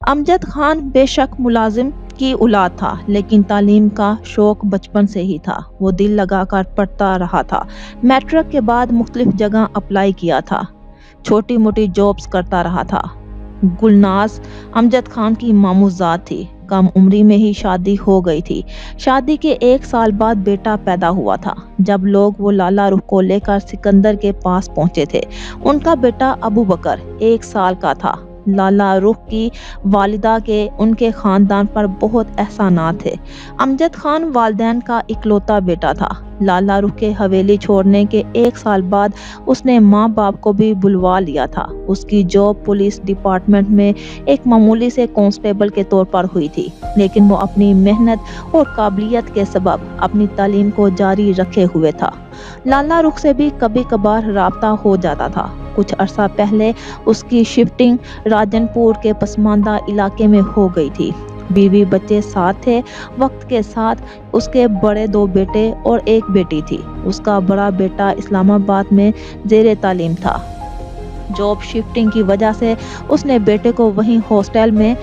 امجد خان بے شک ملازم کی اولاد تھا، لیکن تعلیم کا شوق بچپن سے ہی تھا۔ وہ دل لگا کر پڑھتا رہا تھا۔ میٹرک کے بعد مختلف جگہ اپلائی کیا تھا، چھوٹی موٹی جابز کرتا رہا تھا۔ گلناز امجد خان کی ماموزاد تھی۔ کم عمری میں ہی شادی ہو گئی تھی۔ شادی کے 1 سال بعد بیٹا پیدا ہوا تھا۔ جب لوگ وہ لالہ رخ کو لے کر سکندر کے پاس پہنچے تھے، ان کا بیٹا ابو بکر 1 سال کا تھا۔ لالہ رخ کی والدہ کے ان کے خاندان پر بہت احسانات تھے۔ امجد خان والدین کا اکلوتا بیٹا تھا۔ لالہ رخ کے حویلی چھوڑنے کے 1 سال بعد اس نے ماں باپ کو بھی بلوا لیا تھا۔ اس کی جاب پولیس ڈپارٹمنٹ میں ایک معمولی سے کانسٹیبل کے طور پر ہوئی تھی، لیکن وہ اپنی محنت اور قابلیت کے سبب اپنی تعلیم کو جاری رکھے ہوئے تھا۔ لالہ رخ سے بھی کبھی کبھار رابطہ ہو جاتا تھا۔ کچھ عرصہ پہلے اس کی شفٹنگ راجن پور کے پسماندہ علاقے میں ہو گئی تھی۔ بیوی بچے ساتھ تھے۔ وقت کے ساتھ اس کے بڑے 2 بیٹے اور 1 بیٹی تھی۔ اس کا بڑا بیٹا اسلام آباد میں زیر تعلیم تھا۔ جاب شفٹنگ کی وجہ سے اس نے بیٹے کو وہیں ہاسٹل میں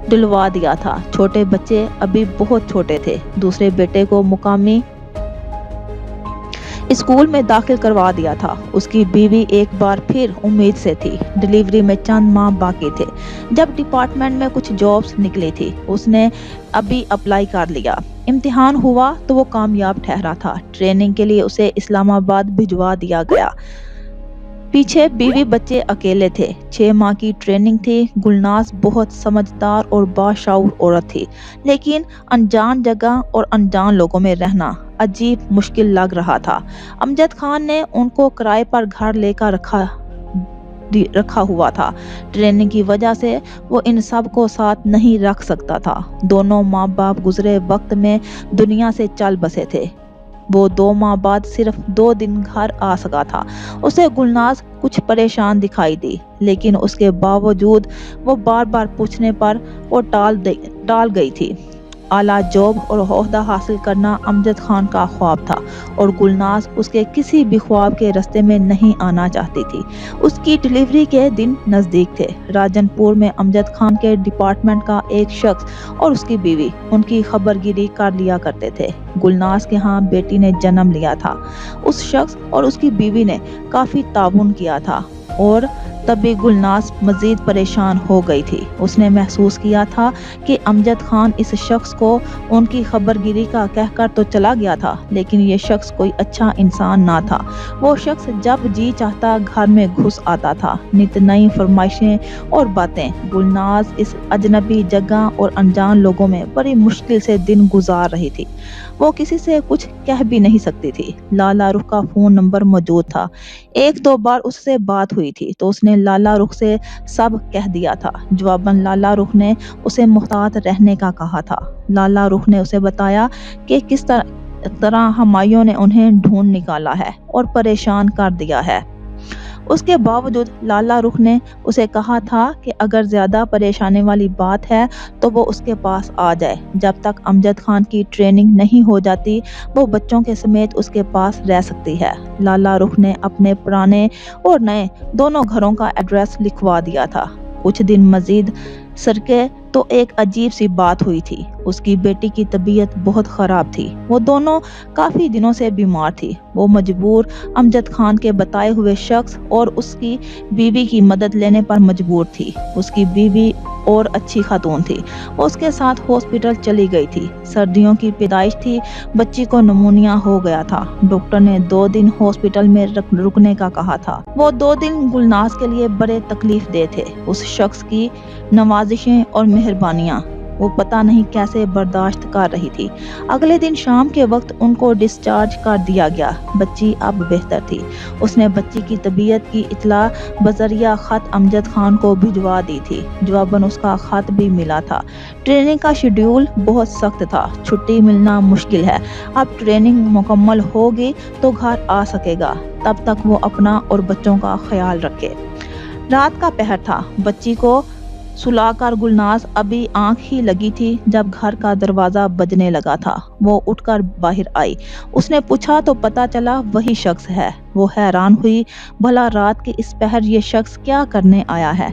ڈلوا دیا تھا۔ چھوٹے بچے ابھی بہت چھوٹے تھے۔ دوسرے بیٹے کو مقامی اسکول میں داخل کروا دیا تھا۔ اس کی بیوی ایک بار پھر امید سے تھی۔ ڈلیوری میں چند ماہ باقی تھے جب ڈپارٹمنٹ میں کچھ جابز نکلی تھی۔ اس نے ابھی اپلائی کر لیا۔ امتحان ہوا تو وہ کامیاب ٹھہرا تھا۔ ٹریننگ کے لیے اسے اسلام آباد بھجوا دیا گیا۔ پیچھے بیوی بچے اکیلے تھے۔ 6 ماہ کی ٹریننگ تھی۔ گلناز بہت سمجھدار اور باشعور عورت تھی، لیکن انجان جگہ اور انجان لوگوں میں رہنا عجیب مشکل لگ رہا تھا۔ امجد خان نے ان کو کرائے پر گھر لے کر رکھا ہوا تھا۔ ٹریننگ کی وجہ سے وہ ان سب کو ساتھ نہیں رکھ سکتا تھا۔ دونوں ماں باپ گزرے وقت میں دنیا سے چل بسے تھے۔ وہ 2 ماہ بعد صرف 2 دن گھر آ سکا تھا۔ اسے گلناز کچھ پریشان دکھائی دی، لیکن اس کے باوجود وہ بار بار پوچھنے پر وہ ٹال گئی تھی۔ اعلیٰ جاب اور عہدہ حاصل کرنا امجد خان کا خواب تھا، اور گلناز اس کے کسی بھی خواب کے راستے میں نہیں آنا چاہتی تھی۔ اس کی ڈلیوری کے دن نزدیک تھے۔ راجن پور میں امجد خان کے ڈپارٹمنٹ کا ایک شخص اور اس کی بیوی ان کی خبرگیری کر لیا کرتے تھے۔ گلناز کے ہاں بیٹی نے جنم لیا تھا۔ اس شخص اور اس کی بیوی نے کافی تعاون کیا تھا، اور تبھی گلناز مزید پریشان ہو گئی تھی۔ اس نے محسوس کیا تھا کہ امجد خان اس شخص کو ان کی خبرگیری کا کہہ کر تو چلا گیا تھا، لیکن یہ شخص کوئی اچھا انسان نہ تھا۔ وہ شخص جب جی چاہتا گھر میں گھس آتا تھا۔ نت نئی فرمائشیں اور باتیں۔ گلناز اس اجنبی جگہ اور انجان لوگوں میں بڑی مشکل سے دن گزار رہی تھی۔ وہ کسی سے کچھ کہہ بھی نہیں سکتی تھی۔ لالہ رخ کا فون نمبر موجود تھا۔ 1-2 بار اس سے بات ہوئی تھی تو اس نے لالہ رخ سے سب کہہ دیا تھا۔ جواباً لالہ رخ نے اسے محتاط رہنے کا کہا تھا۔ لالہ رخ نے اسے بتایا کہ کس طرح ہمایوں نے انہیں ڈھونڈ نکالا ہے اور پریشان کر دیا ہے۔ اس کے باوجود لالہ رخ نے اسے کہا تھا کہ اگر زیادہ پریشانی والی بات ہے تو وہ اس کے پاس آ جائے۔ جب تک امجد خان کی ٹریننگ نہیں ہو جاتی، وہ بچوں کے سمیت اس کے پاس رہ سکتی ہے۔ لالہ رخ نے اپنے پرانے اور نئے دونوں گھروں کا ایڈریس لکھوا دیا تھا۔ کچھ دن مزید سرکے تو ایک عجیب سی بات ہوئی تھی۔ اس کی بیٹی کی طبیعت بہت خراب تھی۔ وہ دونوں کافی دنوں سے بیمار تھی۔ وہ مجبور امجد خان کے بتائے ہوئے شخص اور اس کی بیوی کی مدد لینے پر مجبور تھی۔ اس کی بیوی اور اچھی خاتون تھی۔ وہ اس کے ساتھ ہاسپٹل چلی گئی تھی۔ سردیوں کی پیدائش تھی۔ بچی کو نمونیا ہو گیا تھا۔ ڈاکٹر نے 2 دن ہاسپٹل میں رکنے کا کہا تھا۔ وہ 2 دن گلناز کے لیے بڑے تکلیف دہ تھے۔ اس شخص کی نوازشیں اور مہربانیاں وہ پتہ نہیں کیسے برداشت کر رہی تھی۔ اگلے دن شام کے وقت ان کو ڈسچارج کر دیا گیا۔ بچی اب بہتر تھی۔ اس نے بچی کی طبیعت کی اطلاع بذریعہ خط امجد خان کو بھجوا دی تھی۔ جواباً اس کا خط بھی ملا تھا۔ ٹریننگ کا شیڈیول بہت سخت تھا۔ چھٹی ملنا مشکل ہے۔ اب ٹریننگ مکمل ہوگی تو گھر آ سکے گا۔ تب تک وہ اپنا اور بچوں کا خیال رکھے۔ رات کا پہر تھا۔ بچی کو سلا کر گلناز ابھی آنکھ ہی لگی تھی جب گھر کا دروازہ بجنے لگا تھا۔ وہ اٹھ کر باہر آئی۔ اس نے پوچھا تو پتہ چلا وہی شخص ہے۔ وہ حیران ہوئی، بھلا رات کے اس پہر یہ شخص کیا کرنے آیا ہے؟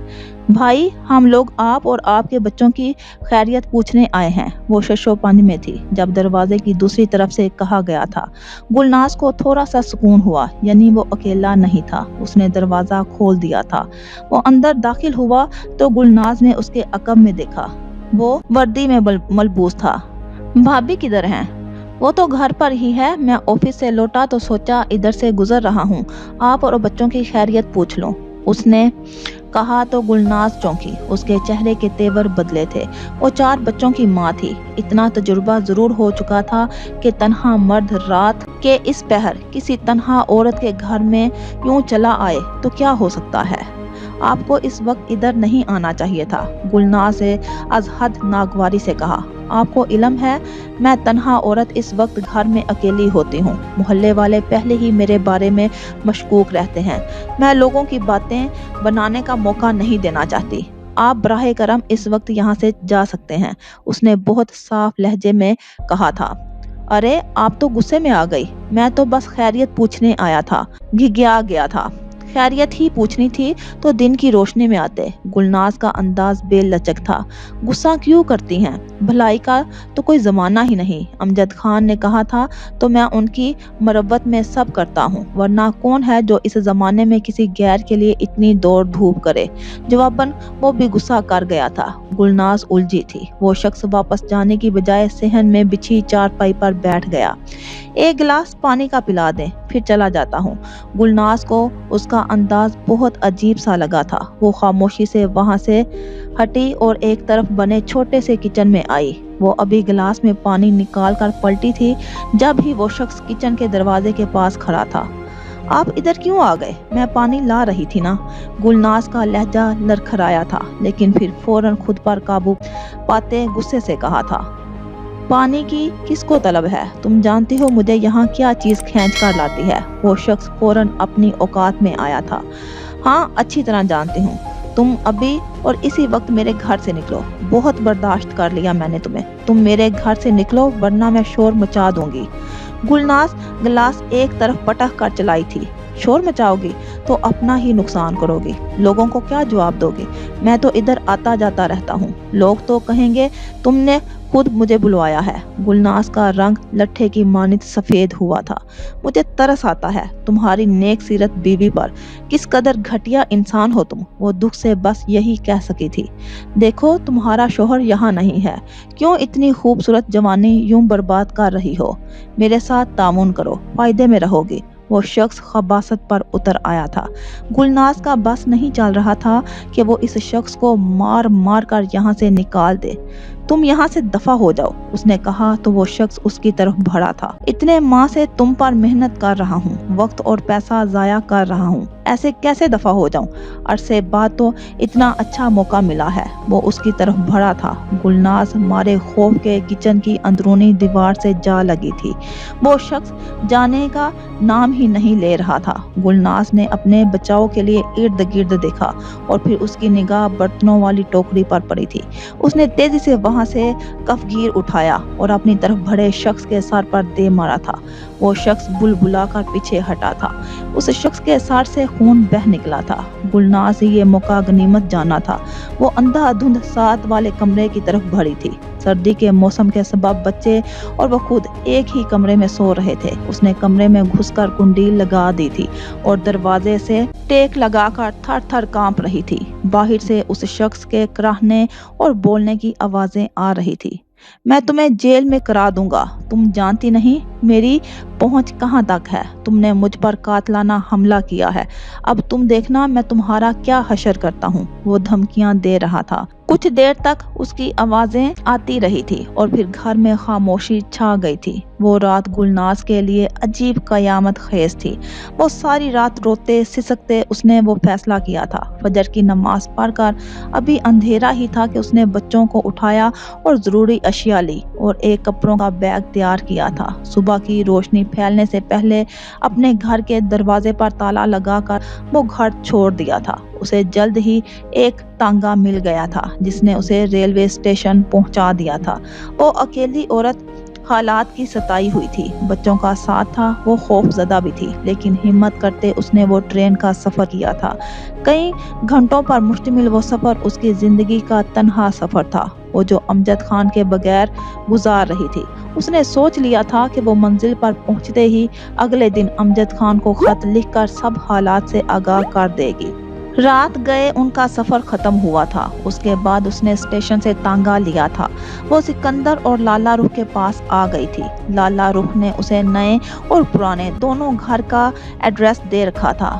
بھائی، ہم لوگ آپ اور آپ کے بچوں کی خیریت پوچھنے آئے ہیں، وہ ششو پنج میں تھی جب دروازے کی دوسری طرف سے کہا گیا تھا۔ گلناز کو تھوڑا سا سکون ہوا، یعنی وہ اکیلا نہیں تھا۔ اس نے دروازہ کھول دیا تھا۔ وہ اندر داخل ہوا تو گلناز نے اس کے عقب میں دیکھا۔ وہ وردی میں ملبوس تھا۔ بھابی کدھر ہیں؟ وہ تو گھر پر ہی ہے، میں آفس سے لوٹا تو سوچا ادھر سے گزر رہا ہوں، آپ اور بچوں کی خیریت پوچھ لوں، اس نے کہا تو گلناز چونکی۔ اس کے چہرے کے تیور بدلے تھے۔ وہ 4 بچوں کی ماں تھی۔ اتنا تجربہ ضرور ہو چکا تھا کہ تنہا مرد رات کے اس پہر کسی تنہا عورت کے گھر میں یوں چلا آئے تو کیا ہو سکتا ہے؟ آپ کو اس وقت ادھر نہیں آنا چاہیے تھا، گلناز نے از حد ناگواری سے کہا۔ آپ کو علم ہے میں تنہا عورت اس وقت گھر میں اکیلی ہوتی ہوں، محلے والے پہلے ہی میرے بارے میں مشکوک رہتے ہیں، میں لوگوں کی باتیں بنانے کا موقع نہیں دینا چاہتی، آپ براہ کرم اس وقت یہاں سے جا سکتے ہیں، اس نے بہت صاف لہجے میں کہا تھا۔ ارے آپ تو غصے میں آ گئی، میں تو بس خیریت پوچھنے آیا تھا، گھگیا گیا تھا، خیریت ہی پوچھنی تھی تو دن کی روشنی میں آتے۔ گلناز کا انداز بے لچک تھا۔ غصہ کیوں کرتی ہیں؟ بھلائی کا تو کوئی زمانہ ہی نہیں، امجد خان نے کہا تھا تو میں ان کی مروت میں سب کرتا ہوں، ورنہ کون ہے جو اس زمانے میں کسی غیر کے لیے اتنی دوڑ دھوپ کرے؟ جواباً وہ بھی غصہ کر گیا تھا۔ گلناز الجھی تھی۔ وہ شخص واپس جانے کی بجائے صحن میں بچھی چارپائی پر بیٹھ گیا۔ ایک گلاس پانی کا پلا دیں، پھر چلا جاتا ہوں۔ گلناز کو اس کا انداز بہت عجیب سا لگا تھا۔ وہ خاموشی سے وہاں سے ہٹی اور ایک طرف بنے چھوٹے سے کچن میں آئی۔ وہ ابھی گلاس میں پانی نکال کر پلٹی تھی جب ہی وہ شخص کچن کے دروازے کے پاس کھڑا تھا۔ آپ ادھر کیوں آ گئے؟ میں پانی لا رہی تھی نا۔ گلناز کا لہجہ لڑکھڑایا تھا، لیکن پھر فوراً خود پر قابو پاتے غصے سے کہا تھا۔ پانی کی کس کو طلب ہے؟ تم جانتی ہو مجھے یہاں کیا چیز کھینچ کر لاتی ہے؟ وہ شخص فوراً اپنی اوقات میں آیا تھا۔ ہاں اچھی طرح جانتی ہوں، تم ابھی اور اسی وقت میرے گھر سے نکلو، بہت برداشت کر لیا میں نے تمہیں، تم میرے گھر سے نکلو ورنہ میں شور مچا دوں گی۔ گلناز گلاس ایک طرف پٹک کر چلائی تھی۔ شور مچاؤ گی تو اپنا ہی نقصان کرو گی، لوگوں کو کیا جواب دو گی؟ میں تو ادھر آتا جاتا رہتا ہوں، لوگ تو کہیں گے تم نے خود مجھے بلوایا ہے۔ گلناز کا رنگ لٹھے کی مانند سفید ہوا تھا۔ مجھے ترس آتا ہے تمہاری نیک سیرت بیوی پر، کس قدر گھٹیا انسان ہو تم۔ وہ دکھ سے بس یہی کہہ سکی تھی۔ دیکھو تمہارا شوہر یہاں نہیں ہے، کیوں اتنی خوبصورت جوانی یوں برباد کر رہی ہو؟ میرے ساتھ تعاون کرو، فائدے میں رہو گی۔ وہ شخص خباثت پر اتر آیا تھا۔ گلناز کا بس نہیں چل رہا تھا کہ وہ اس شخص کو مار مار کر یہاں سے نکال دے۔ تم یہاں سے دفع ہو جاؤ، اس نے کہا تو وہ شخص اس کی طرف بڑھا تھا۔ اتنے ماہ سے تم پر محنت کر رہا ہوں، وقت اور پیسہ ضائع کر رہا ہوں، ایسے کیسے دفع ہو جاؤں؟ عرصے بعد تو اتنا اچھا موقع ملا ہے۔ وہ اس کی طرف بڑھا تھا۔ گلناز مارے خوف کے کچن کی اندرونی دیوار سے جا لگی تھی۔ وہ شخص جانے کا نام ہی نہیں لے رہا تھا۔ گلناز نے اپنے بچاؤ کے لیے ارد گرد دیکھا اور پھر اس کی نگاہ برتنوں والی ٹوکری پر پڑی تھی۔ اس نے تیزی سے وہاں سے کفگیر اٹھایا اور اپنی طرف بڑھے شخص کے سر پر دے مارا تھا۔ وہ شخص بلبلا کر پیچھے ہٹا تھا۔ اس شخص کے سر سے خون بہہ نکلا تھا۔ گلناز یہ موقع غنیمت جانا تھا۔ وہ اندھا دھند ساتھ والے کمرے کی طرف بڑھی تھی۔ سردی کے موسم کے سبب بچے اور وہ خود ایک ہی کمرے میں سو رہے تھے۔ اس نے کمرے میں گھس کر کنڈی لگا دی تھی اور دروازے سے ٹیک لگا کر تھر تھر کانپ رہی تھی۔ باہر سے اس شخص کے کراہنے اور بولنے کی آوازیں آ رہی تھی۔ میں تمہیں جیل میں کرا دوں گا، تم جانتی نہیں میری پہنچ کہاں تک ہے، تم نے مجھ پر قاتلانہ حملہ کیا ہے، اب تم دیکھنا میں تمہارا کیا حشر کرتا ہوں۔ وہ دھمکیاں دے رہا تھا۔ کچھ دیر تک اس کی آوازیں آتی رہی تھی اور پھر گھر میں خاموشی چھا گئی تھی۔ وہ رات گلناز کے لیے عجیب قیامت خیز تھی۔ وہ ساری رات روتے سسکتے اس نے وہ فیصلہ کیا تھا۔ فجر کی نماز پڑھ کر ابھی اندھیرا ہی تھا کہ اس نے بچوں کو اٹھایا اور ضروری اشیاء لی اور ایک کپڑوں کا بیگ تیار کیا تھا۔ صبح کی روشنی پھیلنے سے پہلے اپنے گھر کے دروازے پر تالا لگا کر وہ گھر چھوڑ دیا تھا۔ اسے جلد ہی ایک تانگا مل گیا تھا جس نے اسے ریلوے اسٹیشن پہنچا دیا تھا۔ وہ اکیلی عورت हालात की सताई हुई थी। बच्चों का साथ था, वो खौफजदा भी थी, लेकिन हिम्मत करते उसने वो ट्रेन का सफ़र किया था। कई घंटों पर मुश्तमिल वो सफ़र उसकी ज़िंदगी का तन्हा सफ़र था, वो जो अमजद खान के बगैर गुजार रही थी। उसने सोच लिया था कि वो मंजिल पर पहुंचते ही अगले दिन अमजद खान को खत लिखकर सब हालात से आगाह कर देगी। रात गए उनका सफ़र ख़त्म हुआ था। उसके बाद उसने स्टेशन से तांगा लिया था। वो सिकंदर और लाला रुख के पास आ गई थी। लाला रुख ने उसे नए और पुराने दोनों घर का एड्रेस दे रखा था।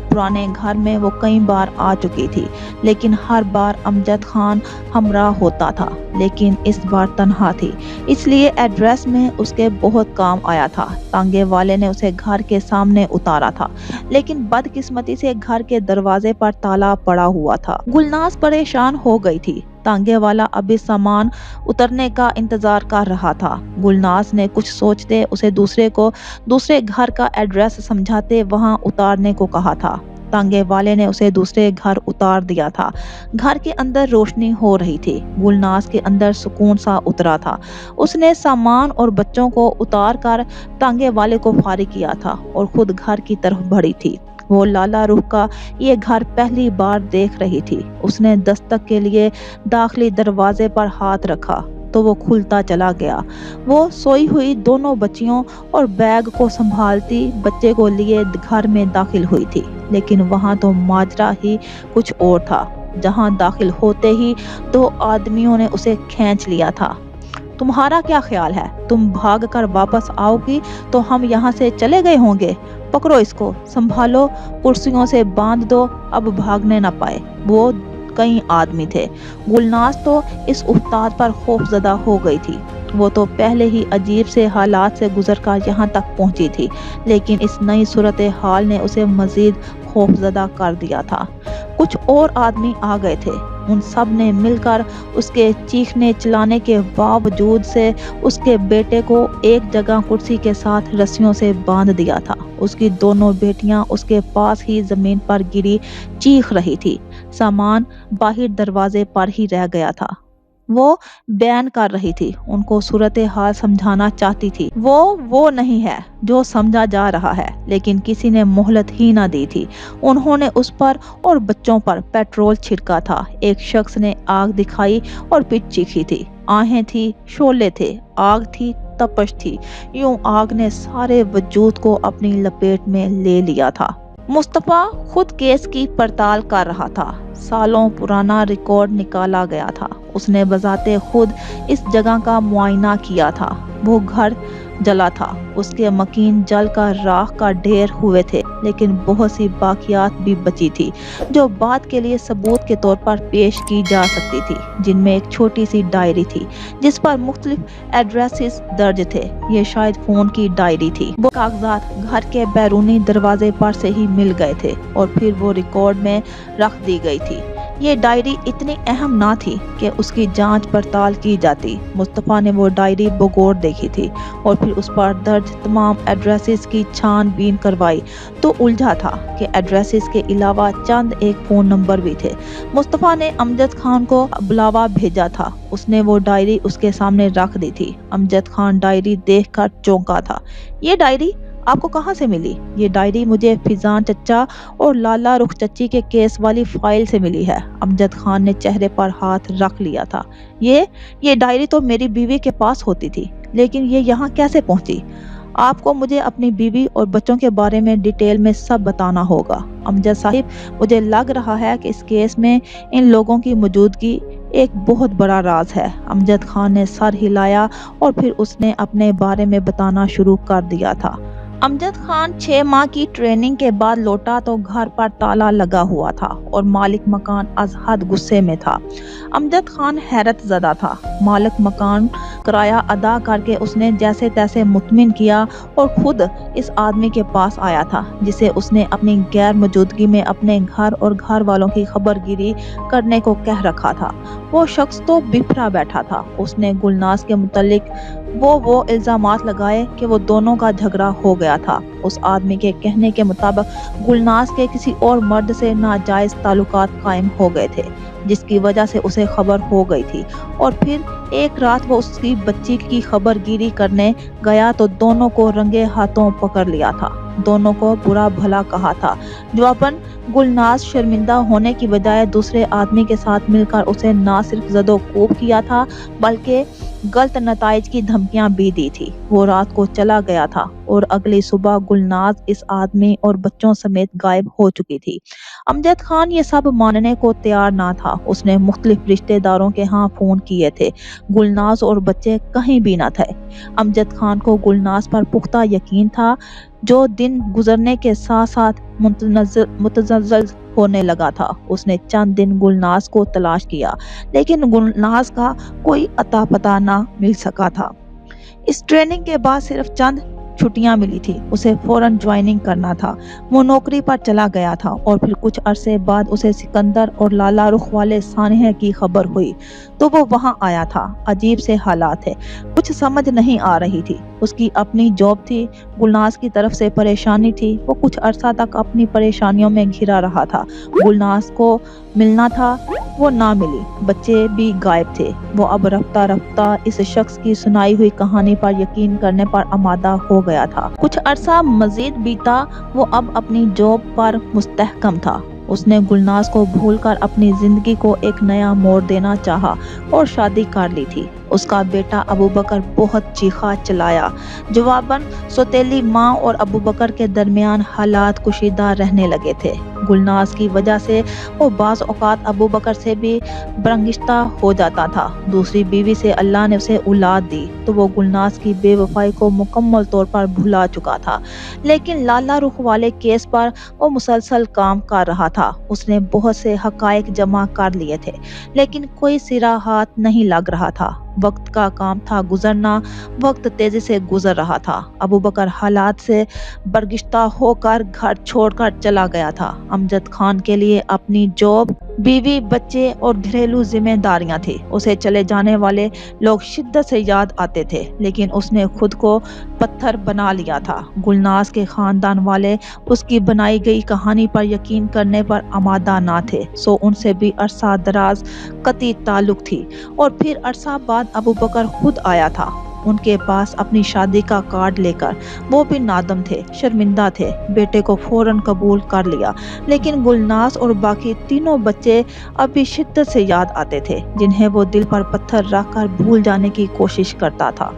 पुराने घर में वो कई बार आ चुकी थी, लेकिन हर बार अमजद खान हमरा होता था, लेकिन इस बार तन्हा थी, इसलिए एड्रेस में उसके बहुत काम आया था। तांगे वाले ने उसे घर के सामने उतारा था, लेकिन बदकिस्मती से घर के दरवाजे पर ताला पड़ा हुआ था। गुलनाज परेशान हो गई थी। तांगे वाला अभी सामान उतरने का इंतजार कर रहा था। गुलनाज ने कुछ सोचते उसे दूसरे घर का एड्रेस समझाते वहां उतारने को कहा था। तांगे वाले ने उसे दूसरे घर उतार दिया था। घर के अंदर रोशनी हो रही थी। गुलनाज के अंदर सुकून सा उतरा था। उसने सामान और बच्चों को उतार कर तांगे वाले को फारिग किया था और खुद घर की तरफ बढ़ी थी। वो लाला रुख का ये घर पहली बार देख रही थी। उसने दस्तक के लिए दाखिली दरवाजे पर हाथ रखा तो वो खुलता चला गया। वो सोई हुई दोनों बच्चियों और बैग को संभालती बच्चे को लिए घर में दाखिल हुई थी, लेकिन वहां तो माजरा ही कुछ और था। जहां दाखिल होते ही दो आदमियों ने उसे खींच लिया था। तुम्हारा क्या ख्याल है? तुम भाग कर वापस आओगी तो हम यहाँ से चले गए होंगे। पकड़ो इसको, संभालो, कुर्सियों से बांध दो, अब भागने न पाए। वो कई आदमी थे। गुलनाज तो इस उस्ताद पर खौफजदा हो गई थी। वो तो पहले ही अजीब से हालात से गुजरकर यहाँ तक पहुंची थी, लेकिन इस नई सूरत हाल ने उसे मजीद खौफजदा कर दिया था। कुछ और आदमी आ गए थे। उन सब ने मिलकर उसके चीखने चिल्लाने के बावजूद से उसके बेटे को एक जगह कुर्सी के साथ रस्सियों से बांध दिया था। उसकी दोनों बेटियां उसके पास ही जमीन पर गिरी चीख रही थी। सामान बाहर दरवाजे पर ही रह गया था। वो बयान कर रही थी, उनको सूरत हाल समझाना चाहती थी। वो नहीं है जो समझा जा रहा है, लेकिन किसी ने मोहलत ही ना दी थी। उन्होंने उस पर और बच्चों पर पेट्रोल छिड़का था। एक शख्स ने आग दिखाई और फिर चीखी थी। आहें थी, शोले थे, आग थी, तपश थी। यूं आग ने सारे वजूद को अपनी लपेट में ले लिया था। मुस्तफा खुद केस की पड़ताल कर रहा था। सालों पुराना रिकॉर्ड निकाला गया था। उसने बजाते खुद इस जगह का मुआयना किया था। वो घर जला था, उसके मकीन जल कर राख का ढेर हुए थे, लेकिन बहुत सी बाकियात भी बची थी जो बाद के लिए सबूत के तौर पर पेश की जा सकती थी। जिनमें एक छोटी सी डायरी थी जिस पर मुख्तलिफ एड्रेसेस दर्ज थे। ये शायद फोन की डायरी थी। वो कागजात घर के बैरूनी दरवाजे पर से ही मिल गए थे और फिर वो रिकॉर्ड में रख दी गई थी। ये डायरी इतनी अहम ना थी कि उसकी जांच पड़ताल की जाती। मुस्तफ़ा ने वो डायरी बगौर देखी थी और फिर उस पर दर्ज तमाम एड्रेसेस की छानबीन करवाई तो उलझा था कि एड्रेसेस के अलावा चंद एक फ़ोन नंबर भी थे। मुस्तफ़ा ने अमजद खान को बुलावा भेजा था। उसने वो डायरी उसके सामने रख दी थी। अमजद खान डायरी देखकर चौंका था। ये डायरी आपको कहाँ से मिली? ये डायरी मुझे फिजान चचा और लाला रुख चच्ची के केस वाली फाइल से मिली है। अमजद खान ने चेहरे पर हाथ रख लिया था। ये डायरी तो मेरी बीवी के पास होती थी, लेकिन ये यहाँ कैसे पहुँची? आपको मुझे अपनी बीवी और बच्चों के बारे में डिटेल में सब बताना होगा। अमजद साहिब, मुझे लग रहा है कि इस केस में इन लोगों की मौजूदगी एक बहुत बड़ा राज है। अमजद खान ने सर हिलाया और फिर उसने अपने बारे में बताना शुरू कर दिया था। अमजद खान 6 माह की ट्रेनिंग के बाद लौटा तो घर पर ताला लगा हुआ था और मालिक मकान अजहद गुस्से में था। अमजद खान हैरत ज़दा था। मालिक मकान किराया अदा करके उसने जैसे तैसे मुतमिन किया और खुद इस आदमी के पास आया था जिसे उसने अपनी गैर मौजूदगी में अपने घर और घर वालों की खबरगिरी करने को कह रखा था। वो शख्स तो बिफरा बैठा था। उसने गुलनाज के मुतालिक वो इल्जामात लगाए कि वो दोनों का झगड़ा हो गया था। उस आदमी के कहने के मुताबिक गुलनाज के किसी और मर्द से नाजायज ताल्लुकात कायम हो गए थे। جس کی وجہ سے اسے خبر ہو گئی تھی، اور پھر ایک رات وہ اس کی بچی کی خبر گیری کرنے گیا تو دونوں کو رنگے ہاتھوں پکڑ لیا تھا، دونوں کو برا بھلا کہا تھا۔ جواباً گلناز شرمندہ ہونے کی بجائے دوسرے آدمی کے ساتھ مل کر اسے نہ صرف زد و کوب کیا تھا بلکہ غلط نتائج کی دھمکیاں بھی دی تھی۔ وہ رات کو چلا گیا تھا اور اگلی صبح گلناز اس آدمی اور بچوں سمیت غائب ہو چکی تھی۔ امجد خان یہ سب ماننے کو تیار نہ تھا۔ اس نے مختلف رشتہ داروں کے ہاں فون کیے تھے، گلناز اور بچے کہیں بھی نہ تھے۔ امجد خان کو گلناز پر پختہ یقین تھا، جو دن گزرنے کے ساتھ ساتھ متزلزل ہونے لگا تھا۔ اس نے چند دن گلناز کو تلاش کیا لیکن گلناز کا کوئی اتا پتہ نہ مل سکا تھا۔ اس ٹریننگ کے بعد صرف چند چھٹیاں ملی تھی، اسے فوراً جوائننگ کرنا تھا۔ وہ نوکری پر چلا گیا تھا اور پھر کچھ عرصے بعد اسے سکندر اور لالا رخ والے سانحے کی خبر ہوئی تو وہ وہاں آیا تھا۔ عجیب سے حالات تھے، کچھ سمجھ نہیں آ رہی تھی۔ اس کی اپنی جاب تھی، گلناز کی طرف سے پریشانی تھی، وہ کچھ عرصہ تک اپنی پریشانیوں میں گھرا رہا تھا۔ گلناز کو ملنا تھا، وہ نہ ملی، بچے بھی غائب تھے۔ وہ اب رفتہ رفتہ اس شخص کی سنائی ہوئی کہانی پر یقین کرنے پر آمادہ ہو گیا تھا۔ کچھ عرصہ مزید بیتا، وہ اب اپنی جاب پر مستحکم تھا۔ اس نے گلناز کو بھول کر اپنی زندگی کو ایک نیا موڑ دینا چاہا اور شادی کر لی تھی۔ اس کا بیٹا ابوبکر بہت چیخا چلایا۔ جواباً سوتیلی ماں اور ابوبکر کے درمیان حالات کشیدہ رہنے لگے تھے۔ گلناز کی وجہ سے وہ بعض اوقات ابوبکر سے بھی برنگشتہ ہو جاتا تھا۔ دوسری بیوی سے اللہ نے اسے اولاد دی تو وہ گلناز کی بے وفائی کو مکمل طور پر بھلا چکا تھا، لیکن لالا رخ والے کیس پر وہ مسلسل کام کر رہا تھا۔ اس نے بہت سے حقائق جمع کر لیے تھے لیکن کوئی سرا ہاتھ نہیں لگ رہا تھا۔ وقت کا کام تھا گزرنا، وقت تیزی سے گزر رہا تھا۔ ابوبکر حالات سے برگشتہ ہو کر گھر چھوڑ کر چلا گیا تھا۔ امجد خان کے لیے اپنی جاب، بیوی، بچے اور گھریلو ذمہ داریاں تھیں۔ اسے چلے جانے والے لوگ شدت سے یاد آتے تھے لیکن اس نے خود کو پتھر بنا لیا تھا۔ گلناز کے خاندان والے اس کی بنائی گئی کہانی پر یقین کرنے پر آمادہ نہ تھے، سو ان سے بھی عرصہ دراز قطعی تعلق تھی۔ اور پھر عرصہ بعد ابوبکر خود آیا تھا ان کے پاس اپنی شادی کا کارڈ لے کر۔ وہ بھی نادم تھے، شرمندہ تھے، بیٹے کو فوراً قبول کر لیا، لیکن گلناز اور باقی تینوں بچے اب بھی شدت سے یاد آتے تھے، جنہیں وہ دل پر پتھر رکھ کر بھول جانے کی کوشش کرتا تھا۔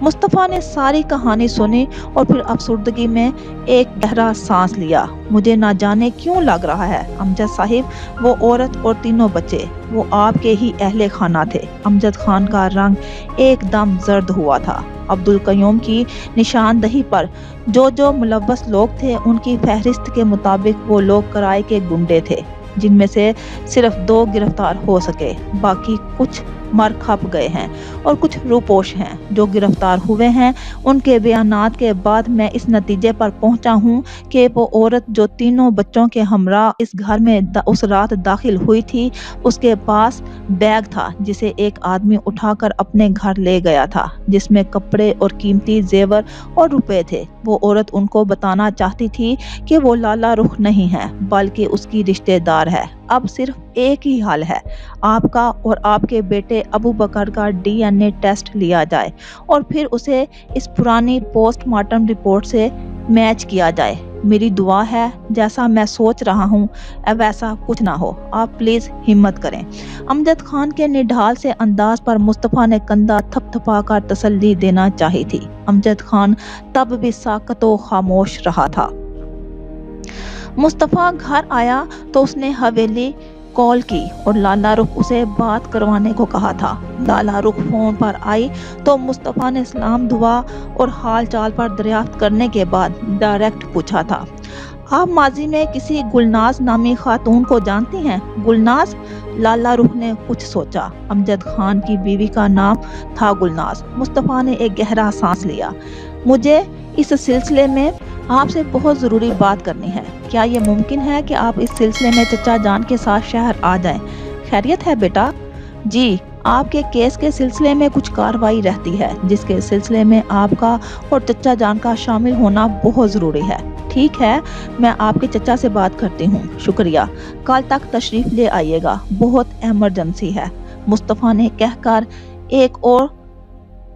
مصطفیٰ نے ساری کہانی سنی اور پھر افسردگی میں ایک گہرا سانس لیا۔ مجھے نہ جانے کیوں لگ رہا ہے امجد صاحب، وہ عورت اور تینوں بچے وہ آپ کے ہی اہل خانہ تھے۔ امجد خان کا رنگ ایک دم زرد ہوا تھا۔ عبدالقیوم کی نشاندہی پر جو ملوث لوگ تھے ان کی فہرست کے مطابق وہ لوگ کرائے کے گنڈے تھے، جن میں سے صرف 2 گرفتار ہو سکے، باقی کچھ مر کھپ گئے ہیں اور کچھ روپوش ہیں۔ جو گرفتار ہوئے ہیں ان کے بیانات کے بعد میں اس نتیجے پر پہنچا ہوں کہ وہ عورت جو تینوں بچوں کے ہمراہ اس گھر میں اس رات داخل ہوئی تھی، اس کے پاس بیگ تھا جسے ایک آدمی اٹھا کر اپنے گھر لے گیا تھا، جس میں کپڑے اور قیمتی زیور اور روپے تھے۔ وہ عورت ان کو بتانا چاہتی تھی کہ وہ لالا رخ نہیں ہے بلکہ اس کی رشتہ دار ہے۔ اب صرف ایک ہی حل ہے، آپ کا اور آپ کے بیٹے ابوبکر کا DNA ٹیسٹ لیا جائے اور پھر اسے اس پرانی پوسٹ مارٹم رپورٹ سے میچ کیا جائے۔ میری دعا ہے جیسا میں سوچ رہا ہوں ویسا کچھ نہ ہو، آپ پلیز ہمت کریں۔ امجد خان کے نڈھال سے انداز پر مصطفیٰ نے کندھا تھپ تھپا کر تسلی دینا چاہی تھی۔ امجد خان تب بھی ساکت و خاموش رہا تھا۔ مصطفیٰ گھر آیا تو اس نے حویلی کال کی اور لالا رخ اسے بات کروانے کو کہا تھا۔ لالا رخ فون پر آئی تو مصطفیٰ نے سلام دعا اور حال چال پر دریافت کرنے کے بعد ڈائریکٹ پوچھا تھا، آپ ماضی میں کسی گلناز نامی خاتون کو جانتی ہیں؟ گلناز؟ لالا رخ نے کچھ سوچا۔ امجد خان کی بیوی کا نام تھا گلناز۔ مصطفیٰ نے ایک گہرا سانس لیا۔ مجھے اس سلسلے میں آپ سے بہت ضروری بات کرنی ہے۔ کیا یہ ممکن ہے کہ آپ اس سلسلے میں چچا جان کے ساتھ شہر آ جائیں؟ خیریت ہے بیٹا؟ جی، آپ کے کیس کے سلسلے میں کچھ کارروائی رہتی ہے جس کے سلسلے میں آپ کا اور چچا جان کا شامل ہونا بہت ضروری ہے۔ ٹھیک ہے، میں آپ کے چچا سے بات کرتی ہوں، شکریہ، کل تک تشریف لے آئیے گا، بہت ایمرجنسی ہے، مصطفیٰ نے کہہ کر ایک اور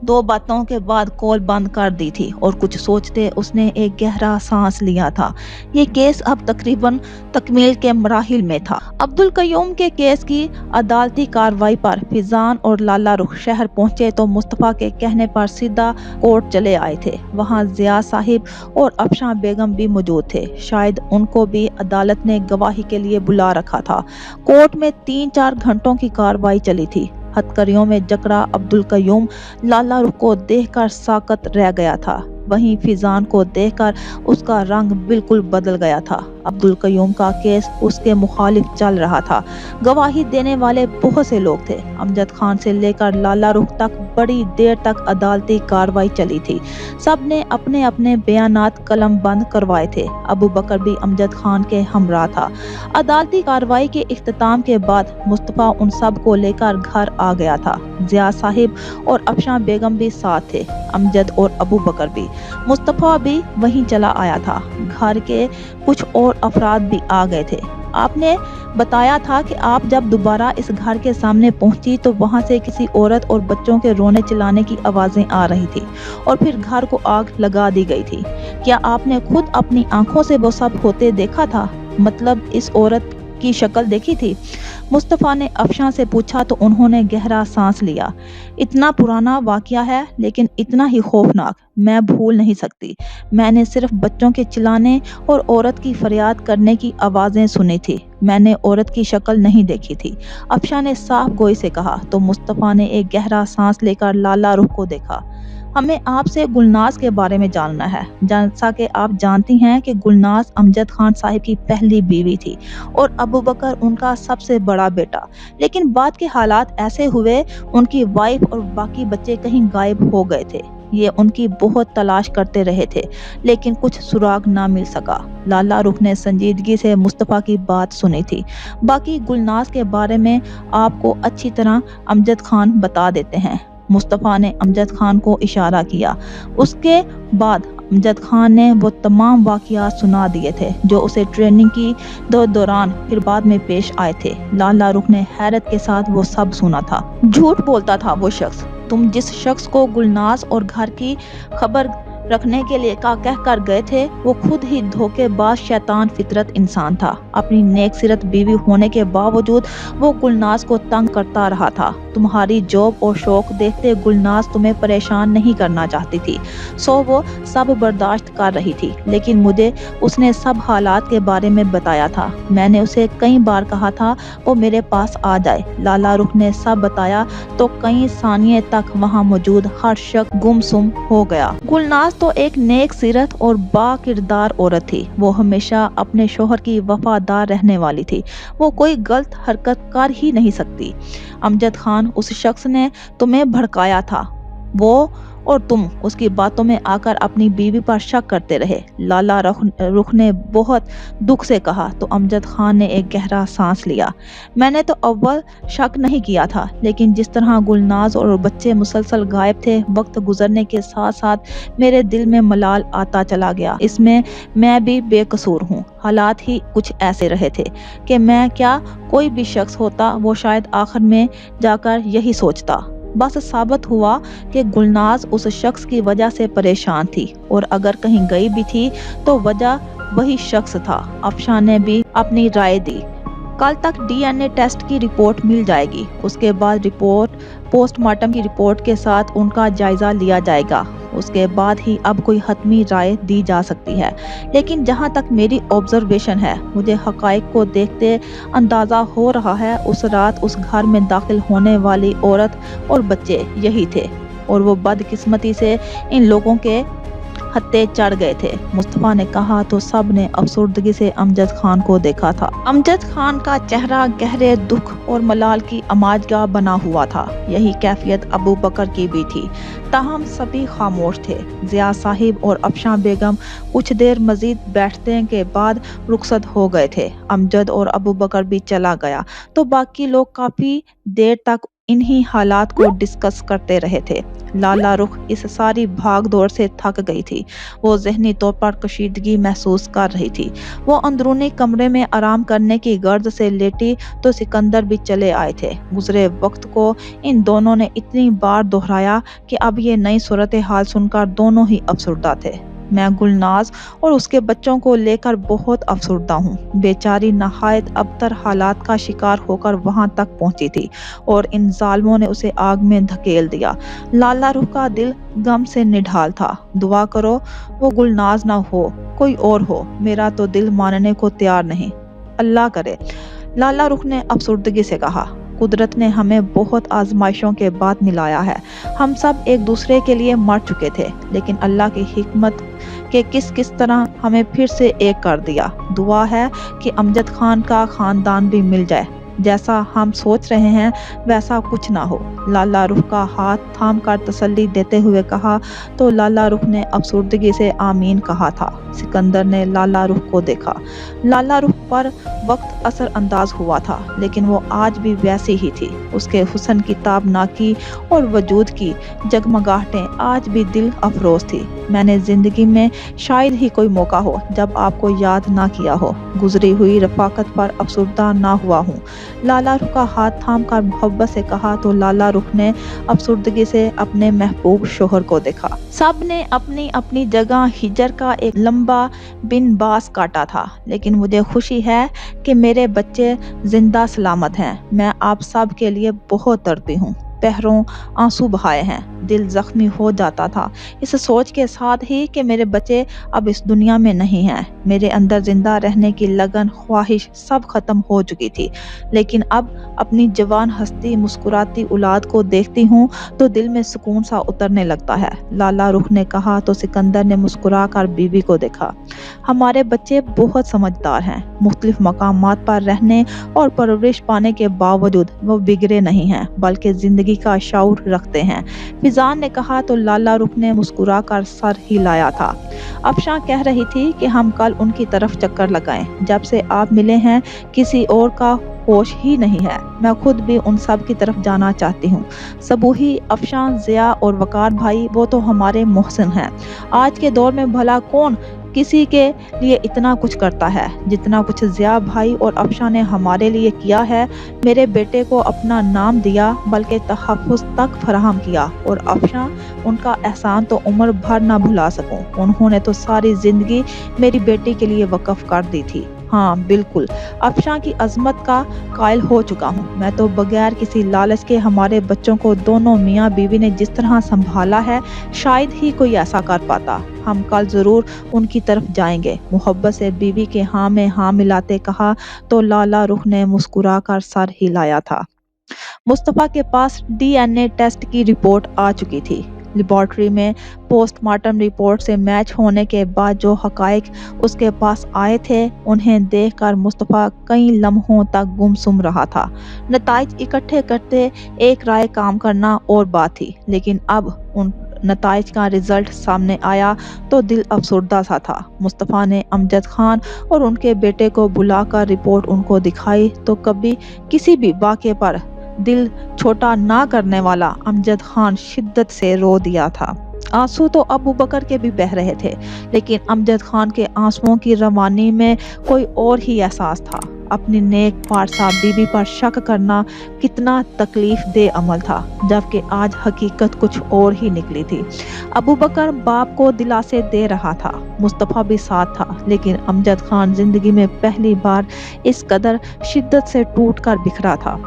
دو باتوں کے بعد کال بند کر دی تھی اور کچھ سوچتے اس نے ایک گہرا سانس لیا تھا۔ یہ کیس اب تقریباً تکمیل کے مراحل میں تھا۔ عبدالقیوم کے کیس کی عدالتی کارروائی پر فیضان اور لالا رخ شہر پہنچے تو مصطفیٰ کے کہنے پر سیدھا کورٹ چلے آئے تھے۔ وہاں ضیاء صاحب اور افشاں بیگم بھی موجود تھے، شاید ان کو بھی عدالت نے گواہی کے لیے بلا رکھا تھا۔ کورٹ میں 3-4 گھنٹوں کی کارروائی چلی تھی۔ ہتکڑیوں میں جکڑا عبدالقیوم لالا رخ کو دیکھ کر ساکت رہ گیا تھا، وہیں فیضان کو دیکھ کر اس کا رنگ بالکل بدل گیا تھا۔ عبدالقیوم کا کیس اس کے مخالف چل رہا تھا، گواہی دینے والے بہت سے لوگ تھے۔ امجد خان سے لے کر لالا رخ تک بڑی دیر تک عدالتی کارروائی چلی تھی۔ سب نے اپنے اپنے بیانات قلم بند کروائے تھے۔ ابو بکر بھی امجد خان کے ہمراہ تھا۔ عدالتی کارروائی کے اختتام کے بعد مصطفیٰ ان سب کو لے کر گھر آ گیا تھا۔ ضیاء صاحب اور افشاں بیگم بھی ساتھ تھے، امجد اور ابو بکر بھی۔ مصطفیٰ بھی وہیں چلا آیا تھا۔ گھر کے کچھ اور افراد بھی آ گئے تھے۔ آپ نے بتایا تھا کہ آپ جب دوبارہ اس گھر کے سامنے پہنچی تو وہاں سے کسی عورت اور بچوں کے رونے چلانے کی آوازیں آ رہی تھی اور پھر گھر کو آگ لگا دی گئی تھی۔ کیا آپ نے خود اپنی آنکھوں سے وہ سب ہوتے دیکھا تھا؟ مطلب اس عورت کی شکل دیکھی تھی؟ مصطفیٰ نے افشاں سے پوچھا تو انہوں نے گہرا سانس لیا۔ اتنا پرانا واقعہ ہے لیکن اتنا ہی خوفناک، میں بھول نہیں سکتی۔ میں نے صرف بچوں کے چلانے اور عورت کی فریاد کرنے کی آوازیں سنی تھی، میں نے عورت کی شکل نہیں دیکھی تھی، افشاں نے صاف گوئی سے کہا۔ تو مصطفیٰ نے ایک گہرا سانس لے کر لالا رخ کو دیکھا۔ ہمیں آپ سے گلناز کے بارے میں جاننا ہے۔ جیسا کہ آپ جانتی ہیں کہ گلناز امجد خان صاحب کی پہلی بیوی تھی اور ابو بکر ان کا سب سے بڑا بیٹا، لیکن بعد کے حالات ایسے ہوئے ان کی وائف اور باقی بچے کہیں غائب ہو گئے تھے۔ یہ ان کی بہت تلاش کرتے رہے تھے لیکن کچھ سراغ نہ مل سکا۔ لالا رخ نے سنجیدگی سے مصطفیٰ کی بات سنی تھی۔ باقی گلناز کے بارے میں آپ کو اچھی طرح امجد خان بتا دیتے ہیں۔ مصطفیٰ نے امجد خان کو اشارہ کیا۔ اس کے بعد امجد خان نے وہ تمام واقعات سنا دیے تھے جو اسے ٹریننگ کی دوران پھر بعد میں پیش آئے تھے۔ لالا رخ نے حیرت کے ساتھ وہ سب سنا تھا۔ جھوٹ بولتا تھا وہ شخص، تم جس شخص کو گلناز اور گھر کی خبر رکھنے کے لیے کہہ کر گئے تھے وہ خود ہی دھوکے باز شیطان فطرت انسان تھا۔ اپنی نیک سیرت بیوی ہونے کے باوجود وہ گلناز کو تنگ کرتا رہا تھا۔ تمہاری جاب اور شوق دیکھتے گلناز تمہیں پریشان نہیں کرنا چاہتی تھی، سو وہ سب برداشت کر رہی تھی، لیکن مجھے اس نے سب حالات کے بارے میں بتایا تھا۔ میں نے اسے کئی بار کہا تھا وہ میرے پاس آ جائے۔ لالا رخ نے سب بتایا تو کئی ثانیے تک وہاں موجود ہر شخص گمسم ہو گیا۔ گلناز تو ایک نیک سیرت اور با کردار عورت تھی، وہ ہمیشہ اپنے شوہر کی وفادار رہنے والی تھی، وہ کوئی غلط حرکت کر ہی نہیں سکتی۔ امجد خان اس شخص نے تمہیں بھڑکایا تھا، وہ اور تم اس کی باتوں میں آ کر اپنی بیوی پر شک کرتے رہے، لالا رخ نے بہت دکھ سے کہا۔ تو امجد خان نے ایک گہرا سانس لیا۔ میں نے تو اول شک نہیں کیا تھا، لیکن جس طرح گلناز اور بچے مسلسل غائب تھے، وقت گزرنے کے ساتھ ساتھ میرے دل میں ملال آتا چلا گیا۔ اس میں بھی بے قصور ہوں، حالات ہی کچھ ایسے رہے تھے کہ میں کیا کوئی بھی شخص ہوتا وہ شاید آخر میں جا کر یہی سوچتا۔ بس ثابت ہوا کہ گلناز اس شخص کی وجہ سے پریشان تھی اور اگر کہیں گئی بھی تھی تو وجہ وہی شخص تھا۔ افشاں نے بھی اپنی رائے دی۔ کل تک ڈی این اے ٹیسٹ کی رپورٹ مل جائے گی، اس کے بعد پوسٹ مارٹم کی رپورٹ کے ساتھ ان کا جائزہ لیا جائے گا، اس کے بعد ہی اب کوئی حتمی رائے دی جا سکتی ہے۔ لیکن جہاں تک میری آبزرویشن ہے، مجھے حقائق کو دیکھتے اندازہ ہو رہا ہے اس رات اس گھر میں داخل ہونے والی عورت اور بچے یہی تھے اور وہ بدقسمتی سے ان لوگوں کے ہتھے چڑھ گئے تھے، مصطفیٰ نے کہا تو سب نے افسردگی سے امجد خان کو دیکھا تھا۔ امجد خان کا چہرہ گہرے دکھ اور ملال کی آماجگاہ بنا ہوا تھا۔ یہی کیفیت ابو بکر کی بھی تھی، تاہم سبھی خاموش تھے۔ ضیاء صاحب اور افشاں بیگم کچھ دیر مزید بیٹھنے کے بعد رخصت ہو گئے تھے۔ امجد اور ابو بکر بھی چلا گیا تو باقی لوگ کافی دیر تک انہی حالات کو ڈسکس کرتے رہے تھے۔ لالا رخ اس ساری بھاگ دوڑ سے تھک گئی تھی۔ وہ ذہنی طور پر کشیدگی محسوس کر رہی تھی۔ وہ اندرونی کمرے میں آرام کرنے کی غرض سے لیٹی تو سکندر بھی چلے آئے تھے۔ گزرے وقت کو ان دونوں نے اتنی بار دہرایا کہ اب یہ نئی صورتحال سن کر دونوں ہی افسردہ تھے۔ میں گلناز اور اس کے بچوں کو لے کر بہت افسردہ ہوں۔ بیچاری نہایت ابتر حالات کا شکار ہو کر وہاں تک پہنچی تھی اور ان ظالموں نے اسے آگ میں دھکیل دیا۔ لالا رخ کا دل غم سے نڈھال تھا۔ دعا کرو وہ گلناز نہ ہو، کوئی اور ہو، میرا تو دل ماننے کو تیار نہیں۔ اللہ کرے، لالا رخ نے افسردگی سے کہا۔ قدرت نے ہمیں بہت آزمائشوں کے بعد ملایا ہے۔ ہم سب ایک دوسرے کے لیے مر چکے تھے، لیکن اللہ کی حکمت کہ کس طرح ہمیں پھر سے ایک کر دیا۔ دعا ہے کہ امجد خان کا خاندان بھی مل جائے۔ جیسا ہم سوچ رہے ہیں ویسا کچھ نہ ہو۔ لالا رخ کا ہاتھ تھام کر تسلی دیتے ہوئے کہا تو لالا رخ نے افسردگی سے آمین کہا تھا۔ سکندر نے لالا رخ کو دیکھا۔ لالا رخ پر وقت اثر انداز ہوا تھا، لیکن وہ آج بھی ویسی ہی تھی۔ اس کے حسن کی تابناکی اور وجود کی جگمگاہٹیں آج بھی دل افروز تھی۔ میں نے زندگی میں شاید ہی کوئی موقع ہو جب آپ کو یاد نہ کیا ہو، گزری ہوئی رفاقت پر افسردہ نہ ہوا ہوں۔ لالا رخ کا ہاتھ تھام کر محبت سے کہا تو لالا رخ نے افسردگی سے اپنے محبوب شوہر کو دیکھا۔ سب نے اپنی اپنی جگہ ہجر کا ایک لمبا بن باس کاٹا تھا، لیکن مجھے خوشی ہے کہ میرے بچے زندہ سلامت ہیں۔ میں آپ سب کے لیے بہت تڑپی ہوں، پہروں آنسو بہائے ہیں، دل زخمی ہو جاتا تھا اس سوچ کے ساتھ ہی کہ میرے بچے اب اس دنیا میں نہیں ہیں۔ میرے اندر زندہ رہنے کی لگن، خواہش سب ختم ہو چکی تھی، لیکن اب اپنی جوان ہستی مسکراتی اولاد کو دیکھتی ہوں تو دل میں سکون سا اترنے لگتا ہے۔ لالا رخ نے کہا تو سکندر نے مسکرا کر بیوی کو دیکھا۔ ہمارے بچے بہت سمجھدار ہیں۔ مختلف مقامات پر رہنے اور پرورش پانے کے باوجود وہ بگڑے نہیں ہیں، بلکہ زندگی کا شعور رکھتے ہیں۔ فیضان نے کہا تو لالا رخ نے مسکرا کر سر ہلایا تھا۔ افشاں کہہ رہی تھی کہ ہم کل ان کی طرف چکر لگائیں۔ جب سے آپ ملے ہیں کسی اور کا ہوش ہی نہیں ہے۔ میں خود بھی ان سب کی طرف جانا چاہتی ہوں۔ صبوحی، افشاں، ضیاء اور وقار بھائی، وہ تو ہمارے محسن ہیں۔ آج کے دور میں بھلا کون کسی کے لیے اتنا کچھ کرتا ہے جتنا کچھ ضیاء بھائی اور افشاں نے ہمارے لیے کیا ہے۔ میرے بیٹے کو اپنا نام دیا، بلکہ تحفظ تک فراہم کیا، اور افشاں، ان کا احسان تو عمر بھر نہ بھلا سکوں۔ انہوں نے تو ساری زندگی میری بیٹی کے لیے وقف کر دی تھی۔ ہاں بالکل، افشاں کی عظمت کا قائل ہو چکا ہوں۔ میں تو بغیر کسی لالچ کے ہمارے بچوں کو دونوں میاں بیوی نے جس طرح سنبھالا ہے شاید ہی کوئی ایسا کر پاتا۔ ہم کل ضرور ان کی طرف جائیں گے۔ محبت سے بیوی کے ہاں میں ہاں ملاتے کہا تو لالا رخ نے مسکرا کر سر ہلایا تھا۔ مصطفیٰ کے پاس ڈی این اے ٹیسٹ کی رپورٹ آ چکی تھی۔ لیبارٹری میں پوسٹ مارٹم رپورٹ سے میچ ہونے کے بعد جو حقائق اس کے پاس آئے تھے انہیں دیکھ کر مصطفیٰ کئی لمحوں تک گمسم رہا تھا۔ نتائج اکٹھے کرتے ایک رائے کام کرنا اور بات تھی، لیکن اب ان نتائج کا رزلٹ سامنے آیا تو دل افسردہ سا تھا۔ مصطفیٰ نے امجد خان اور ان کے بیٹے کو بلا کر رپورٹ ان کو دکھائی تو کبھی کسی بھی واقعے پر دل چھوٹا نہ کرنے والا امجد خان شدت سے رو دیا تھا۔ آنسو تو ابو بکر کے بھی بہہ رہے تھے، لیکن امجد خان کے آنسوؤں کی روانی میں کوئی اور ہی احساس تھا۔ اپنی نیک پارسا بیوی پر شک کرنا کتنا تکلیف دہ عمل تھا، جبکہ آج حقیقت کچھ اور ہی نکلی تھی۔ ابو بکر باپ کو دلاسے دے رہا تھا، مصطفیٰ بھی ساتھ تھا، لیکن امجد خان زندگی میں پہلی بار اس قدر شدت سے ٹوٹ کر بکھرا تھا۔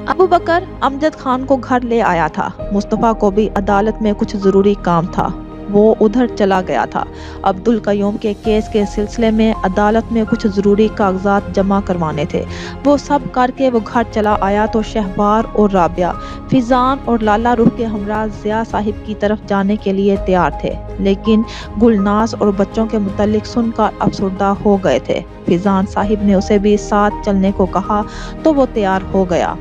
ابو بکر امجد خان کو گھر لے آیا تھا۔ مصطفیٰ کو بھی عدالت میں کچھ ضروری کام تھا، وہ ادھر چلا گیا تھا۔ عبدالقیوم کے کیس کے سلسلے میں عدالت میں کچھ ضروری کاغذات جمع کروانے تھے۔ وہ سب کر کے وہ گھر چلا آیا تو شہبار اور رابعہ فیضان اور لالا رخ کے ہمراہ ضیاء صاحب کی طرف جانے کے لیے تیار تھے، لیکن گلناز اور بچوں کے متعلق سن کر افسردہ ہو گئے تھے۔ فیضان صاحب نے اسے بھی ساتھ چلنے کو کہا تو وہ تیار ہو گیا۔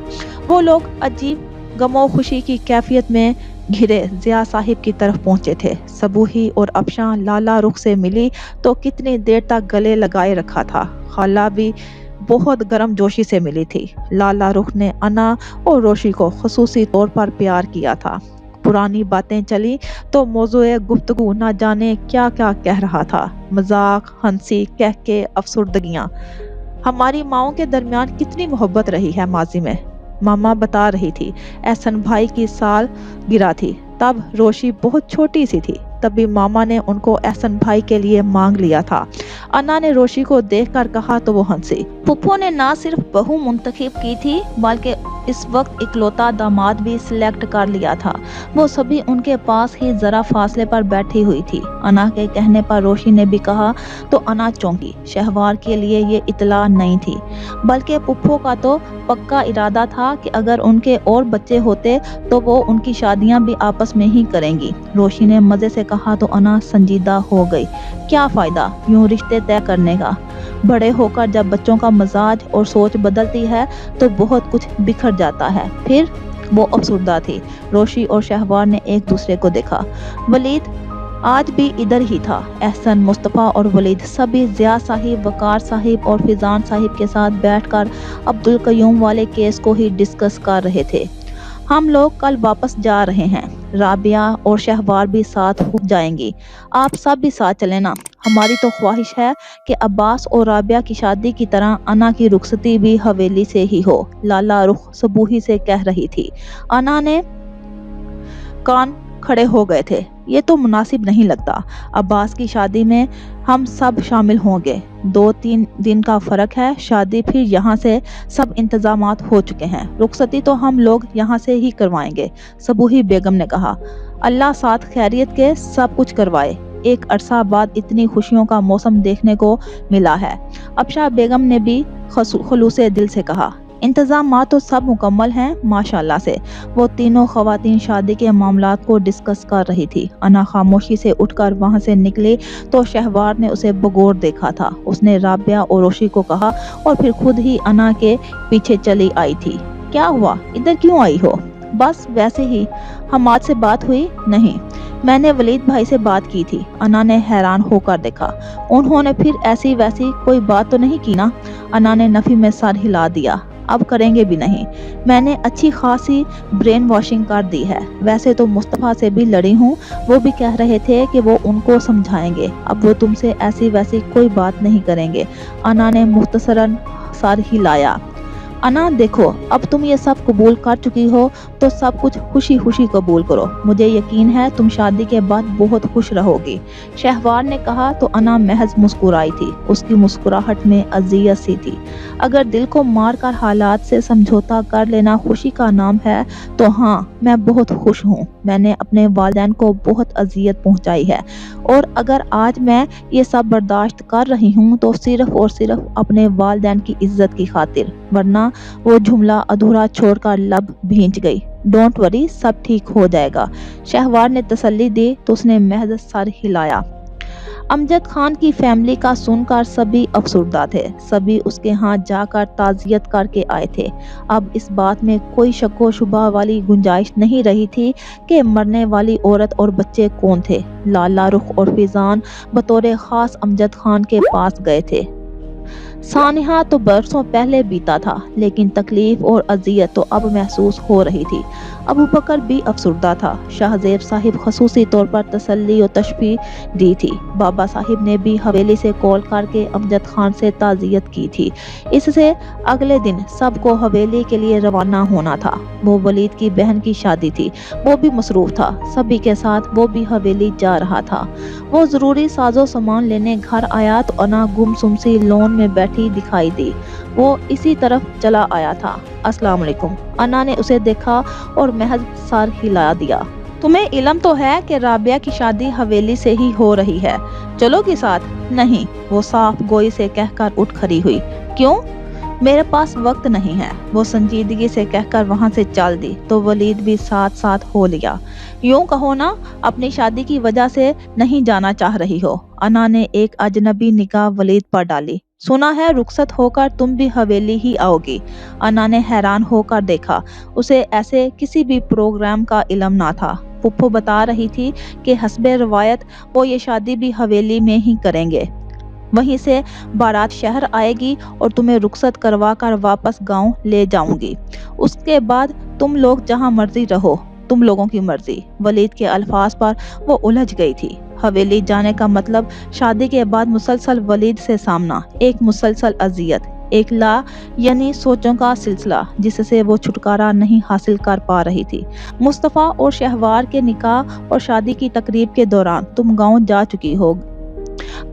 وہ لوگ عجیب غم و خوشی کی کیفیت میں گھرے ضیاء صاحب کی طرف پہنچے تھے۔ صبوحی اور افشاں لالا رخ سے ملی تو کتنی دیر تک گلے لگائے رکھا تھا۔ خالہ بھی बहुत गर्म जोशी से मिली थी। लाला रुख ने अना और रोशी को खसूसी तौर पर प्यार किया था। पुरानी बातें चली तो मौज़ूए गुफ्तगू ना जाने क्या क्या कह रहा था। मजाक, हंसी, कह के अफसुर्दगियाँ। हमारी माओं के दरमियान कितनी मोहब्बत रही है माजी में। मामा बता रही थी एहसन भाई की साल गिरा थी, तब रोशी बहुत छोटी सी थी। तभी मामा ने उनको एहसन भाई के लिए मांग लिया था। अन्ना ने रोशी को देखकर कहा तो वो हंसी। पुप्पो ने ना सिर्फ बहू मुंतखब की थी बल्कि इस वक्त इकलौता दामाद भी सिलेक्ट कर लिया था। वो सभी उनके पास ही जरा फासले पर बैठी हुई थी। अन्ना के कहने पर रोशी ने भी कहा तो अन्ना चौंकी। शहवार के लिए ये इतला नहीं थी, बल्कि पुप्पो का तो पक्का इरादा था कि अगर उनके और बच्चे होते तो वो उनकी शादियां भी आपस में ही करेंगी। रोशी ने मजे से कहा तो अन्ना संजीदा हो गई। क्या फायदा यूं रिश्ते तय करने का। बड़े होकर जब बच्चों का मजाज और सोच बदलती है तो बहुत कुछ बिखर जाता है। फिर वो अफसुर्दा थी। रोशी और शहवार ने एक दूसरे को देखा। वलीद आज भी इधर ही था। एहसन, मुस्तफ़ा और वलीद सभी ज़िया साहिब, वकार साहिब और फिजान साहिब के साथ बैठकर अब्दुल कयूम वाले केस को ही डिस्कस कर रहे थे। हम लोग कल वापस जा रहे हैं। राबिया और शहवार भी साथ हो जाएंगी। आप सब भी साथ चलें ना। हमारी तो ख्वाहिश है कि अब्बास और राबिया की शादी की तरह अन्ना की रुखसती भी हवेली से ही हो। लाला रुख सबूही से कह रही थी। अन्ना ने कान खड़े हो गए थे। ये तो मुनासिब नहीं लगता। अब्बास की शादी में हम सब शामिल होंगे। 2-3 दिन का फर्क है। शादी फिर यहाँ से सब इंतजामात हो चुके हैं। रुखसती तो हम लोग यहाँ से ही करवाएंगे। सबूही बेगम ने कहा। अल्लाह साथ खैरियत के सब कुछ करवाए। एक अरसा बाद इतनी खुशियों का मौसम देखने को मिला है। अबशा बेगम ने भी खलूसे दिल से कहा। इंतजामात तो सब मुकम्मल हैं माशाल्लाह से। वो तीनों खवातीन शादी के मामलात को डिस्कस कर रही थी। अन्ना खामोशी से उठकर वहां से निकली तो शहवार ने उसे बगौर देखा था। उसने राबिया और रोशी को कहा और फिर खुद ही अन्ना के पीछे चली आई थी। क्या हुआ, इधर क्यों आई हो? बस वैसे ही। हमाद से बात हुई? नहीं, मैंने वलीद भाई से बात की थी। अन्ना ने हैरान होकर देखा। उन्होंने फिर ऐसी वैसी कोई बात तो नहीं की ना? अन्ना ने नफी में सर हिला दिया। अब करेंगे भी नहीं। मैंने अच्छी खासी ब्रेन वॉशिंग कर दी है। वैसे तो मुस्तफ़ा से भी लड़ी हूँ। वो भी कह रहे थे कि वो उनको समझाएंगे। अब वो तुमसे ऐसी वैसी कोई बात नहीं करेंगे। अन्ना ने मुख्तसरन सर हिलाया। अन्ना देखो, अब तुम ये सब कबूल कर चुकी हो तो सब कुछ खुशी खुशी कबूल करो। मुझे यकीन है तुम शादी के बाद बहुत खुश रहोगी। शहवार ने कहा तो अन्ना महज मुस्कुराई थी। उसकी मुस्कुराहट में अज़ियत सी थी। अगर दिल को मार कर हालात से समझौता कर लेना खुशी का नाम है तो हाँ, मैं बहुत खुश हूँ। मैंने अपने वालिदैन को बहुत अज़ियत पहुँचाई है और अगर आज मैं ये सब बर्दाश्त कर रही हूँ तो सिर्फ और सिर्फ अपने वालिदैन की इज्जत की खातिर। वरना वो जुमला अधूरा छोड़कर लब भींच गई। डोंट वरी, सब ठीक हो जाएगा। शहवार ने तसल्ली दी तो उसने महज सर हिलाया। अमजद खान की फैमिली का सुनकर सभी अफसुर्दा थे। सभी उसके यहाँ जाकर ताज़ियत करके आए थे। अब इस बात में कोई शक्को शुबा वाली गुंजाइश नहीं रही थी कि मरने वाली औरत और बच्चे कौन थे। लाला रुख और फिजान बतौर खास अमजद खान के पास गए थे। सानिहा तो बरसों पहले बीता था, लेकिन तकलीफ और अजियत तो अब महसूस हो रही थी। अबू बकर भी अफसुर्दा था। शाहजेब साहिब खसूसी तौर पर तसल्ली और तशफी दी थी। बाबा साहिब ने भी हवेली से कॉल करके अमजद खान से ताज़ियत की थी। इससे अगले दिन सबको हवेली के लिए रवाना होना था। वो वलीद की बहन की शादी थी। वो भी मसरूफ था। सभी के साथ वो भी हवेली जा रहा था। वो ज़रूरी साजो सामान लेने घर आया तो अन्ना गुमसुम सी लॉन में बैठी दिखाई दी। वो इसी तरफ चला आया था। अस्सलाम वालेकुम। अन्ना ने उसे देखा और महज सर हिला दिया। तुम्हें इल्म तो है कि राबिया की शादी हवेली से ही हो रही है, चलोगी साथ? नहीं, वो साफ गोई से कहकर उठ खड़ी हुई। क्यों? मेरे पास वक्त नहीं है, वो संजीदगी से कहकर वहां से चल दी तो वलीद भी साथ साथ हो लिया। यूं कहो ना, अपनी शादी की वजह से नहीं जाना चाह रही हो। अन्ना ने एक अजनबी निगाह वलीद पर डाली। सुना है रुखसत होकर तुम भी हवेली ही आओगी। अन्ना ने हैरान होकर देखा। उसे ऐसे किसी भी प्रोग्राम का इल्म ना था। पुप्पो बता रही थी कि हस्बे रवायत वो ये शादी भी हवेली में ही करेंगे। वहीं से बारात शहर आएगी और तुम्हें रुखसत करवा कर वापस गांव ले जाऊंगी। उसके बाद तुम लोग जहां मर्जी रहो, तुम लोगों की मर्जी। वलीद के अल्फाज पर वो उलझ गई थी। हवेली जाने का मतलब शादी के बाद मुसलसल वलीद से सामना, एक मुसलसल अजियत, एक ला यानी सोचों का सिलसिला जिससे वो छुटकारा नहीं हासिल कर पा रही थी। मुस्तफ़ा और शहवार के निकाह और शादी की तकरीब के दौरान तुम गांव जा चुकी हो।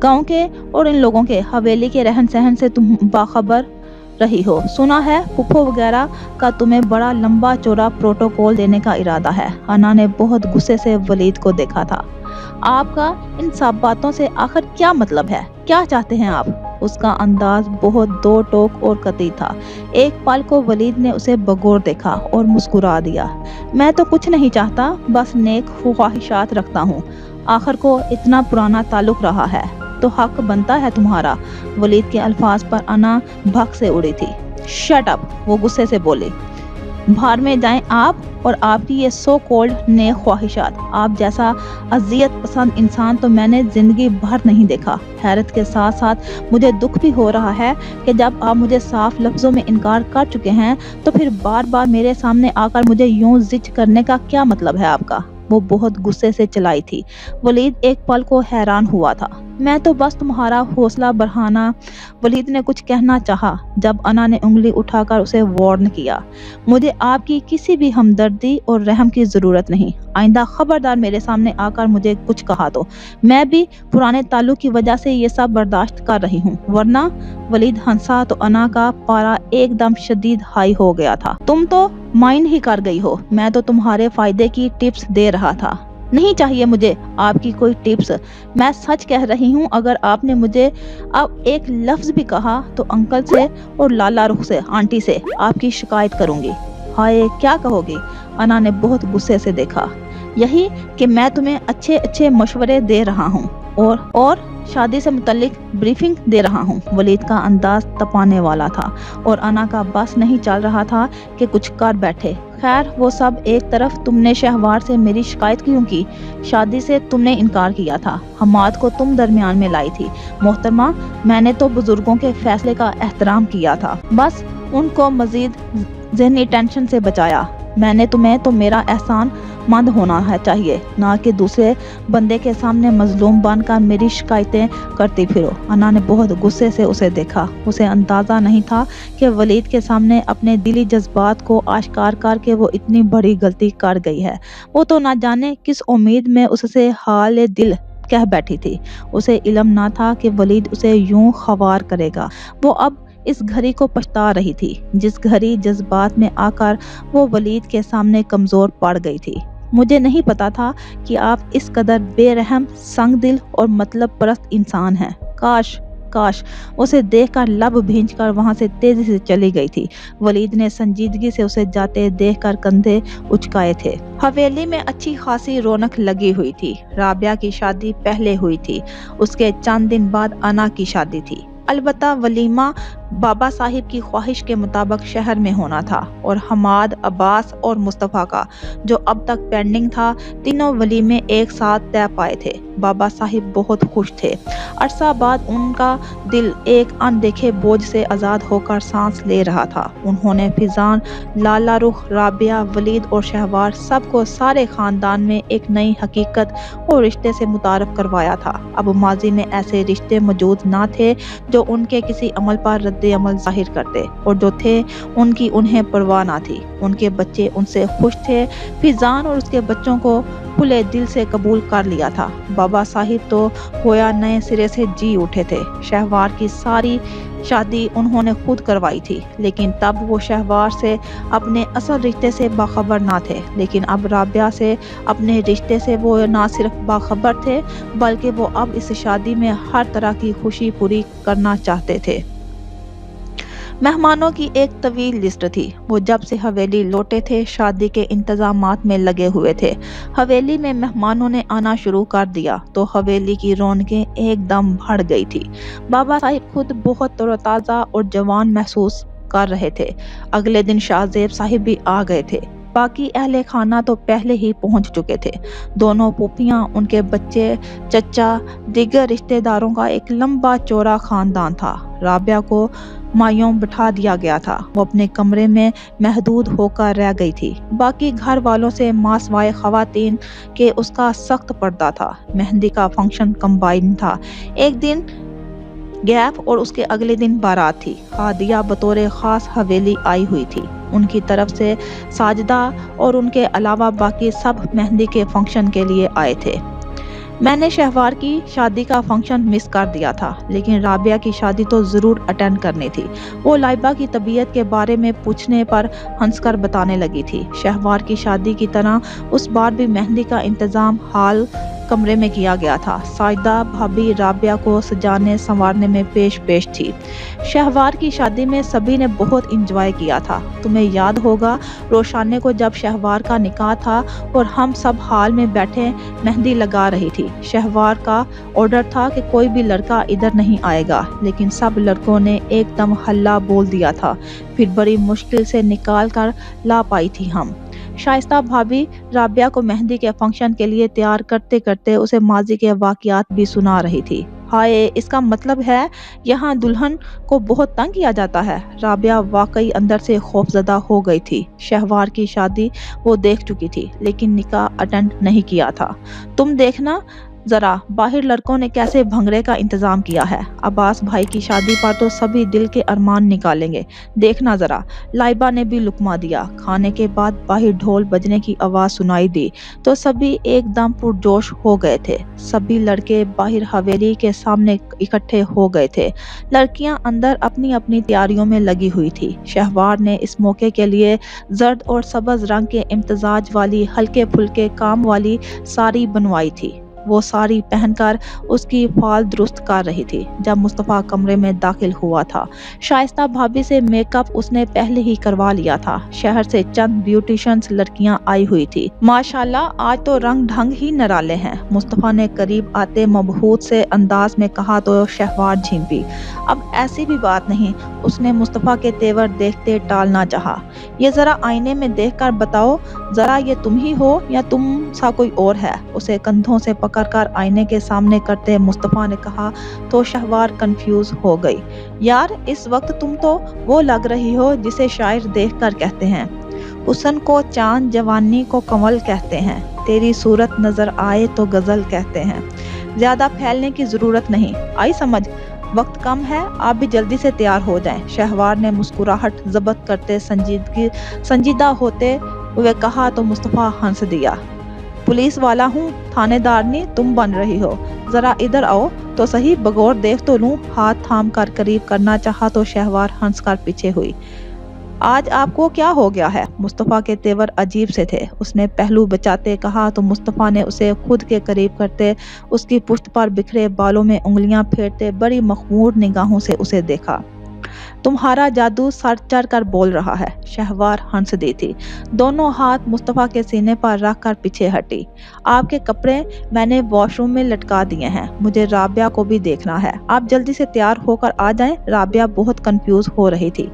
गांव के और इन लोगों के हवेली के रहन सहन से तुम बाखबर रही हो। सुना है फुफ्फो वगैरह का तुम्हें बड़ा लंबा चौड़ा प्रोटोकॉल देने का इरादा है। अना ने बहुत गुस्से से वलीद को देखा था। आपका इन सब बातों से आखिर क्या मतलब है? क्या चाहते हैं आप? उसका अंदाज बहुत दो टोक और कतई था। एक पल को वलीद ने उसे बगौर देखा और मुस्कुरा दिया। मैं तो कुछ नहीं चाहता, बस नेक ख्वाहिशात रखता हूँ। आखिर को इतना पुराना ताल्लुक रहा है तो हक बनता है तुम्हारा। वलीद के अल्फाज पर अना भक से उड़ी थी। शट अप, वो गुस्से से बोली। बाहर में जाएं आप और आपकी ये सो कोल्ड नेक ख्वाहिशात। आप जैसा अजियत पसंद इंसान तो मैंने जिंदगी भर नहीं देखा। हैरत के साथ साथ मुझे दुख भी हो रहा है कि जब आप मुझे साफ लफ्जों में इनकार कर चुके हैं तो फिर बार बार मेरे सामने आकर मुझे यूं जिद करने का क्या मतलब है आपका? वो बहुत गुस्से से चलाई थी। वलीद एक पल को हैरान हुआ था। मैं तो बस तुम्हारा हौसला बढ़ाना। वलीद ने कुछ कहना चाहा जब अना ने उंगली उठाकर उसे वार्न किया। मुझे आपकी किसी भी हमदर्दी और रहम की जरूरत नहीं। आइंदा खबरदार मेरे सामने आकर मुझे कुछ कहा तो मैं भी पुराने ताल्लुक की वजह से ये सब बर्दाश्त कर रही हूँ, वरना। वलीद हंसा तो अना का पारा एकदम शदीद हाई हो गया था। तुम तो माइंड ही कर गई हो। मैं तो तुम्हारे फायदे की टिप्स दे रहा था। नहीं चाहिए मुझे आपकी कोई टिप्स। मैं सच कह रही हूँ, अगर आपने मुझे अब एक लफ्ज भी कहा तो अंकल से और लाला रुख से, आंटी से आपकी शिकायत करूंगी। हाय, क्या कहोगी? अना ने बहुत गुस्से से देखा। यही कि मैं तुम्हें अच्छे अच्छे मशवरे दे रहा हूँ और शादी से मुतल्लिक ब्रीफिंग दे रहा हूँ। वलीद का अंदाज तपाने वाला था और अना का बस नहीं चल रहा था कि कुछ कर बैठे। खैर वो सब एक तरफ, तुमने शहवार से मेरी शिकायत क्यों की? शादी से तुमने इनकार किया था। हमाद को तुम दरमियान में लाई थी। मोहतरमा, मैंने तो बुजुर्गों के फैसले का एहतराम किया था, बस उनको मजीद ज़हनी टेंशन से बचाया। मैंने तुम्हें तो मेरा एहसान मंद होना है चाहिए, ना कि दूसरे बंदे के सामने मजलूम बनकर मेरी शिकायतें करती फिरो। अना ने बहुत गुस्से से उसे देखा। उसे अंदाजा नहीं था कि वलीद के सामने अपने दिली जज्बात को आश्कार करके वो इतनी बड़ी गलती कर गई है। वो तो ना जाने किस उम्मीद में उससे हाल दिल कह बैठी थी। उसे इल्म ना था कि वलीद उसे यूं खवार करेगा। वो अब इस घड़ी को पछता रही थी जिस घड़ी जज्बात में आकर वो वलीद के सामने कमजोर पड़ गई थी। मुझे नहीं पता था कि आप इस कदर बेरहम, संग दिल और मतलब परस्त इंसान हैं। काश उसे देखकर लब भींचकर वहां से तेजी से चली गई थी। वलीद ने संजीदगी से उसे जाते देखकर कंधे उचकाए थे। हवेली में अच्छी खासी रौनक लगी हुई थी। राबिया की शादी पहले हुई थी, उसके चंद दिन बाद अना की शादी थी। अलबत्ता वलीमा बाबा साहिब की ख्वाहिश के मुताबिक शहर में होना था और हमाद, अब्बास और मुस्तफ़ा का जो अब तक पेंडिंग था, तीनों वलीमे एक साथ तय पाए थे। बाबा साहिब बहुत खुश थे। अरसा बाद उनका दिल एक अनदेखे बोझ से आज़ाद होकर सांस ले रहा था। उन्होंने फिजान, लाला रुख, राबिया, वलीद और शहवार सबको सारे ख़ानदान में एक नई हकीकत और रिश्ते से मुतारफ़ करवाया था। अब माजी में ऐसे रिश्ते मौजूद ना थे जो उनके किसी अमल पर रद्द अमल जाहिर करते, और जो थे उनकी उन्हें परवाह ना थी। उनके बच्चे उनसे खुश थे। फिजान और उसके बच्चों को खुले दिल से कबूल कर लिया था। बाबा साहिब तो गोया नए सिरे से जी उठे थे। शहवार की सारी शादी उन्होंने खुद करवाई थी, लेकिन तब वो शहवार से अपने असल रिश्ते से बाखबर ना थे। लेकिन अब राबिया से अपने रिश्ते से वो ना सिर्फ बाखबर थे, बल्कि वो अब इस शादी में हर तरह की खुशी पूरी करना चाहते थे। मेहमानों की एक तवील लिस्ट थी। वो जब से हवेली लौटे थे शादी के इंतजामात में लगे हुए थे। हवेली में मेहमानों ने आना शुरू कर दिया तो हवेली की रौनकें एकदम बढ़ गई थी। बाबा साहिब खुद बहुत तरोताज़ा और जवान महसूस कर रहे थे। अगले दिन शाहजेब साहिब भी आ गए थे। बाकी अहले खाना तो पहले ही पहुंच चुके थे। दोनों फूफियां, उनके बच्चे, चचा, दीगर रिश्तेदारों का एक लंबा चौड़ा खानदान था। राबिया को मायूं बिठा दिया गया था। वो अपने कमरे में महदूद होकर रह गई थी। बाकी घर वालों से मासवाए खवातीन के उसका सख्त पर्दा था। मेहंदी का फंक्शन कंबाइन था। एक दिन गैप और उसके अगले दिन बारात थी। हादिया बतौर खास हवेली आई हुई थी। उनकी तरफ से साजिदा और उनके अलावा बाकी सब मेहंदी के फंक्शन के लिए आए थे। मैंने शहवार की शादी का फंक्शन मिस कर दिया था, लेकिन राबिया की शादी तो ज़रूर अटेंड करनी थी। वो लाइबा की तबीयत के बारे में पूछने पर हंसकर बताने लगी थी। शहवार की शादी की तरह उस बार भी मेहंदी का इंतज़ाम हाल कमरे में किया गया था। साजिदा भाभी राबिया को सजाने संवारने में पेश थी। शहवार की शादी में सभी ने बहुत इंजॉय किया था। तुम्हें याद होगा रोशाने को जब शहवार का निकाह था और हम सब हाल में बैठे मेहंदी लगा रही थी। शहवार का ऑर्डर था कि कोई भी लड़का इधर नहीं आएगा, लेकिन सब लड़कों ने एकदम हल्ला बोल दिया था। फिर बड़ी मुश्किल से निकाल कर ला पाई थी हम। शाइस्ता भाभी राबिया को मेहंदी के फंक्शन के लिए तैयार करते करते उसे माजी के वाक़यात भी सुना रही थी। हाय, इसका मतलब है यहाँ दुल्हन को बहुत तंग किया जाता है। राबिया वाकई अंदर से खौफजदा हो गई थी। शहवार की शादी वो देख चुकी थी, लेकिन निकाह अटेंड नहीं किया था। तुम देखना जरा बाहर लड़कों ने कैसे भंगड़े का इंतजाम किया है। अब्बास भाई की शादी पर तो सभी दिल के अरमान निकालेंगे, देखना जरा। लाइबा ने भी लुकमा दिया। खाने के बाद बाहर ढोल बजने की आवाज सुनाई दी तो सभी एकदम पुरजोश हो गए थे। सभी लड़के बाहर हवेली के सामने इकट्ठे हो गए थे। लड़कियां अंदर अपनी अपनी तैयारियों में लगी हुई थी। शहवार ने इस मौके के लिए जर्द और सब्ज रंग के इम्तजाज वाली हल्के फुल्के काम वाली साड़ी बनवाई थी। वो साड़ी पहनकर उसकी फाल दुरुस्त कर रही थी जब मुस्तफ़ा कमरे में दाखिल हुआ था। शाइस्ता भाभी से मेकअप उसने पहले ही करवा लिया था। शहर से चंद ब्यूटिशियंस लड़कियां आई हुई थी। माशाल्लाह, आज तो रंग ढंग ही निराले हैं। मुस्तफ़ा ने करीब आते मबहूत से अंदाज में कहा तो शहवार झिंपी। अब ऐसी भी बात नहीं, उसने मुस्तफ़ा के तेवर देखते टालना चाहा। ये जरा आईने में देखकर बताओ, जरा ये तुम ही हो या तुम सा कोई और है? उसे कंधों से पकड़कर आईने के सामने करते मुस्तफ़ा ने कहा तो शहवार कंफ्यूज हो गई। यार, इस वक्त तुम तो वो लग रही हो जिसे शायर देखकर कहते हैं, हुस्न को चांद, जवानी को कमल कहते हैं, तेरी सूरत नजर आए तो गजल कहते हैं। ज्यादा फैलने की जरूरत नहीं, आई समझ? वक्त कम है, आप भी जल्दी से तैयार हो जाएं। शहवार ने मुस्कुराहट जब्त करते संजीदा होते हुए कहा तो मुस्तफ़ा हंस दिया। पुलिस वाला हूँ, थानेदार नहीं तुम बन रही हो। जरा इधर आओ तो सही, बगौर देख तो लूं। हाथ थाम कर करीब करना चाहा तो शहवार हंस कर पीछे हुई। आज आपको क्या हो गया है? मुस्तफ़ा के तेवर अजीब से थे। उसने पहलू बचाते कहा तो मुस्तफ़ा ने उसे खुद के करीब करते उसकी पुश्त पर बिखरे बालों में उंगलियां फेरते बड़ी मखमूर निगाहों से उसे देखा। तुम्हारा जादू सर चढ़ कर बोल रहा है। शहवार हंस दी थी। दोनों हाथ मुस्तफ़ा के सीने पर रख कर पीछे हटी। आपके कपड़े मैंने वॉशरूम में लटका दिए हैं, मुझे राबिया को भी देखना है। आप जल्दी से तैयार होकर आ जाएं। राबिया बहुत कंफ्यूज हो रही थी।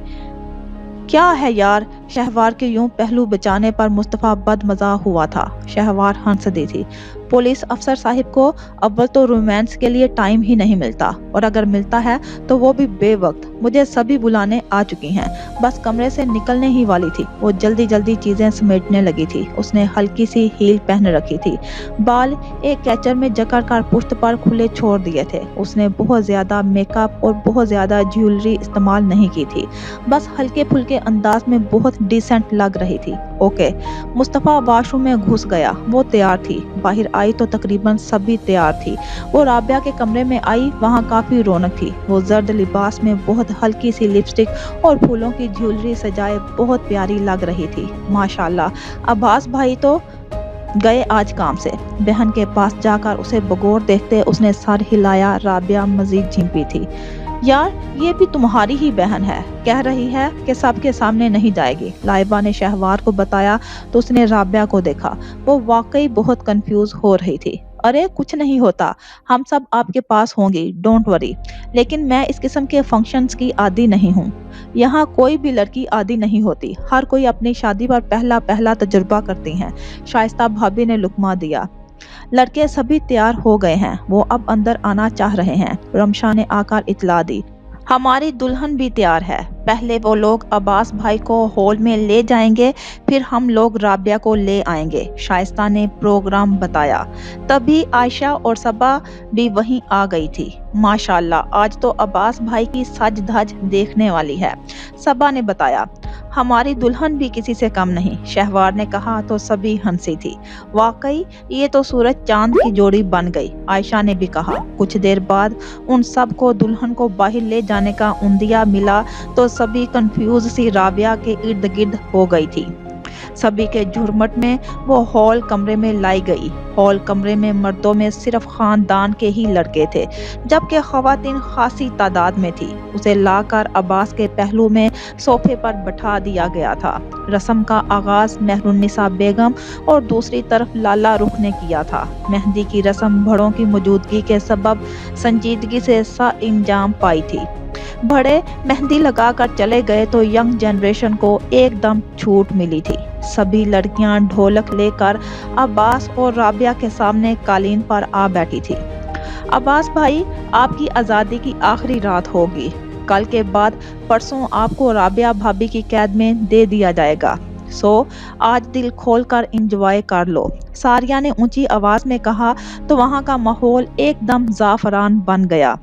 क्या है यार? शहवार के यूं पहलू बचाने पर मुस्तफ़ा बदमज़ा हुआ था। शहवार हंस दी थी। पुलिस अफसर साहिब को अव्वल तो रोमांस के लिए टाइम ही नहीं मिलता, और अगर मिलता है तो वो भी बेवक्त। मुझे सभी बुलाने आ चुकी हैं, बस कमरे से निकलने ही वाली थी। वो जल्दी जल्दी चीजें समेटने लगी थी। उसने हल्की सी हील पहन रखी थी। बाल एक कैचर में जकड़ कर पुश्त पर खुले छोड़ दिए थे। उसने बहुत ज्यादा मेकअप और बहुत ज्यादा ज्वेलरी इस्तेमाल नहीं की थी, बस हल्के फुल्के अंदाज में बहुत डिसेंट लग रही थी। ओके। मुस्तफ़ा वॉशरूम में घुस गया। वो तैयार थी। बाहर आई तो तकरीबन सभी तैयार थी। वो राबिया के कमरे में आई, वहाँ काफी रौनक थी। वो जर्द लिबास में बहुत हल्की सी लिपस्टिक और फूलों की ज्वेलरी सजाए बहुत प्यारी लग रही थी। माशाल्लाह। अब्बास भाई तो गए आज काम से। बहन के पास जाकर उसे बगौर देखते उसने सर हिलाया। राबिया मजीद झिंपी थी। यार, ये भी तुम्हारी ही बहन है, कह रही है कि सबके सामने नहीं जाएगी। लाइबा ने शहवार को बताया तो उसने राबिया को देखा। वो वाकई बहुत कंफ्यूज हो रही थी। अरे कुछ नहीं होता, हम सब आपके पास होंगे, डोंट वरी। लेकिन मैं इस किस्म के फंक्शंस की आदी नहीं हूँ। यहाँ कोई भी लड़की आदी नहीं होती, हर कोई अपनी शादी पर पहला पहला तजुर्बा करती हैं। शाइस्ता भाभी ने लुकमा दिया। लड़के सभी तैयार हो गए हैं, वो अब अंदर आना चाह रहे हैं। रमशा ने आकर इतला दी, हमारी दुल्हन भी तैयार है। पहले वो लोग अब्बास भाई को हॉल में ले जाएंगे, फिर हम लोग राबिया को ले आएंगे, शाइस्ता ने प्रोग्राम बताया। तभी आयशा और सबा भी वहीं आ गई थी। माशाल्लाह, आज तो अब्बास भाई की सज धज देखने वाली है, सबा ने बताया। हमारी दुल्हन भी किसी से कम नहीं, शहवार ने कहा तो सभी हंसी थी। वाकई ये तो सूरज चांद की जोड़ी बन गई, आयशा ने भी कहा। कुछ देर बाद उन सब को दुल्हन को बाहर ले जाने का उंदिया मिला तो सभी कंफ्यूज सी राबिया के इर्द गिर्द हो गई थी। सभी के झुरमट में वो हॉल कमरे में लाई गई। हॉल कमरे में मर्दों में सिर्फ खानदान के ही लड़के थे, जबकि खवातीन खासी तादाद में थी। उसे लाकर अब्बास के पहलू में सोफे पर बैठा दिया गया था। रस्म का आगाज मेहरुन्निसा बेगम और दूसरी तरफ लाला रुख ने किया था। मेहंदी की रस्म बड़ों की मौजूदगी के सबब संजीदगी से इंजाम पाई थी। बड़े मेहंदी लगाकर चले गए तो यंग जनरेशन को एकदम छूट मिली थी। सभी लड़कियां ढोलक लेकर अब्बास और राबिया के सामने कालीन पर आ बैठी थी। अब्बास भाई, आपकी आज़ादी की आखिरी रात होगी। कल के बाद परसों आपको राबिया भाभी की कैद में दे दिया जाएगा, सो आज दिल खोल कर इंजॉय कर लो, सारिया ने ऊंची आवाज में कहा तो वहां का माहौल एकदम जाफरान बन गया।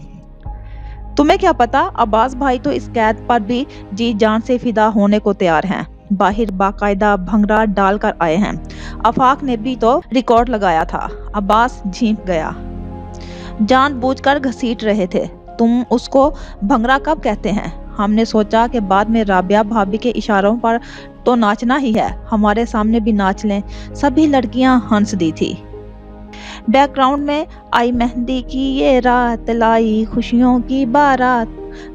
तुम्हें क्या पता, अब्बास भाई तो इस कैद पर भी जी जान से फिदा होने को तैयार हैं। बाहर बाकायदा भंगड़ा डाल कर आए हैं। आफाक ने भी तो रिकॉर्ड लगाया था। अब्बास झींक गया। जानबूझकर घसीट रहे थे। तुम उसको भंगड़ा कब कहते हैं? हमने सोचा कि बाद में राबिया भाभी के इशारों पर तो नाचना ही है, हमारे सामने भी नाच लें। सभी लड़कियां हंस दी थी। बैकग्राउंड में आई मेहंदी की ये रात लाई खुशियों की बारात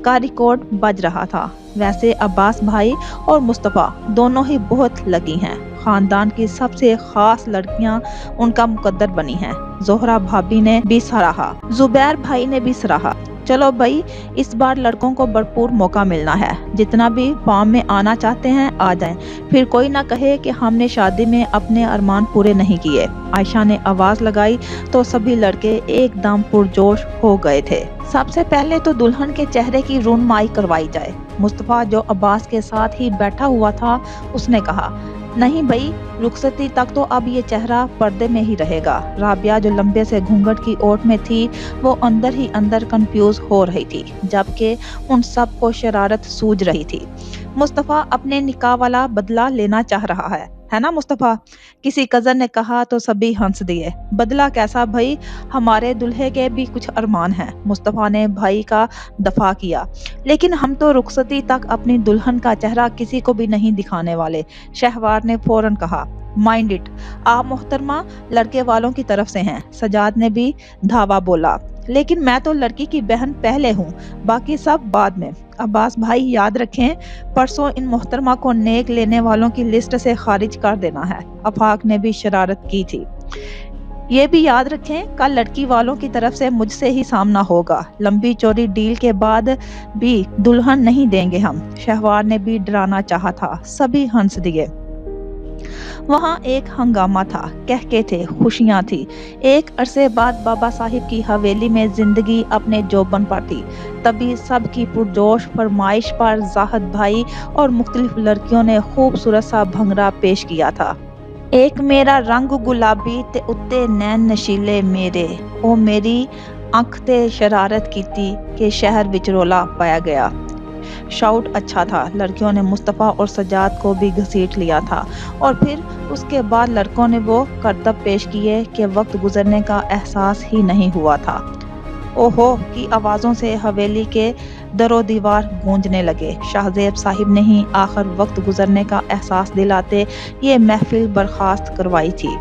का रिकॉर्ड बज रहा था। वैसे अब्बास भाई और मुस्तफ़ा दोनों ही बहुत लगी हैं। खानदान की सबसे खास लड़कियां उनका मुकद्दर बनी हैं। जोहरा भाभी ने भी सराहा, जुबैर भाई ने भी सराहा। चलो भाई, इस बार लड़कों को भरपूर मौका मिलना है। जितना भी फॉर्म में आना चाहते हैं आ जाएं, फिर कोई ना कहे कि हमने शादी में अपने अरमान पूरे नहीं किए। आयशा ने आवाज लगाई तो सभी लड़के एकदम पुरजोश हो गए थे। सबसे पहले तो दुल्हन के चेहरे की रूनमाई करवाई जाए। मुस्तफ़ा जो अब्बास के साथ ही बैठा हुआ था, उसने कहा, नहीं भाई, रुखसती तक तो अब ये चेहरा पर्दे में ही रहेगा। राबिया जो लंबे से घूंघट की ओट में थी, वो अंदर ही अंदर कंफ्यूज हो रही थी, जबकि उन सब को शरारत सूझ रही थी। मुस्तफ़ा अपने निकाह वाला बदला लेना चाह रहा है ना मुस्तफ़ा? किसी कजन ने कहा तो सभी हंस दिए। बदला कैसा भाई, हमारे दुल्हे के भी कुछ अरमान हैं। मुस्तफ़ा ने भाई का दफा किया। लेकिन हम तो रुखसती तक अपनी दुल्हन का चेहरा किसी को भी नहीं दिखाने वाले, शहवार ने फौरन कहा। माइंड इट, आप मोहतरमा लड़के वालों की तरफ से हैं, सजाद ने भी धावा बोला। लेकिन मैं तो लड़की की बहन पहले हूँ, बाकी सब बाद में। अब्बास भाई याद रखें, परसों इन मोहतरमा को नेक लेने वालों की लिस्ट से खारिज कर देना है। आफाक ने भी शरारत की थी। ये भी याद रखें, कल लड़की वालों की तरफ से मुझसे ही सामना होगा। लंबी चौड़ी डील के बाद भी दुल्हन नहीं देंगे हम, शहवार ने भी डराना चाहा था। सभी हंस दिए। वहाँ एक हंगामा था, कहके थे, खुशियाँ थी। एक अरसे बाद बाबा साहिब की हवेली में जिंदगी अपने जोबन पर थी। तभी सबकी पुरजोश फरमाइश पर जाहद भाई और मुख्तलिफ लड़कियों ने खूबसूरत सा भंगड़ा पेश किया था। एक मेरा रंग गुलाबी ते उत्ते नैन नशीले मेरे, ओ मेरी अख ते शरारत कीती के शहर विच रोला पाया गया। शाउट अच्छा था। लड़कियों ने मुस्तफ़ा और सजाद को भी घसीट लिया था और फिर उसके बाद लड़कों ने वो करतब पेश किए कि वक्त गुजरने का एहसास ही नहीं हुआ था। ओहो की आवाज़ों से हवेली के दरो दीवार गूंजने लगे। शाहजेब साहिब ने ही आखिर वक्त गुजरने का एहसास दिलाते ये महफिल बर्खास्त करवाई थी।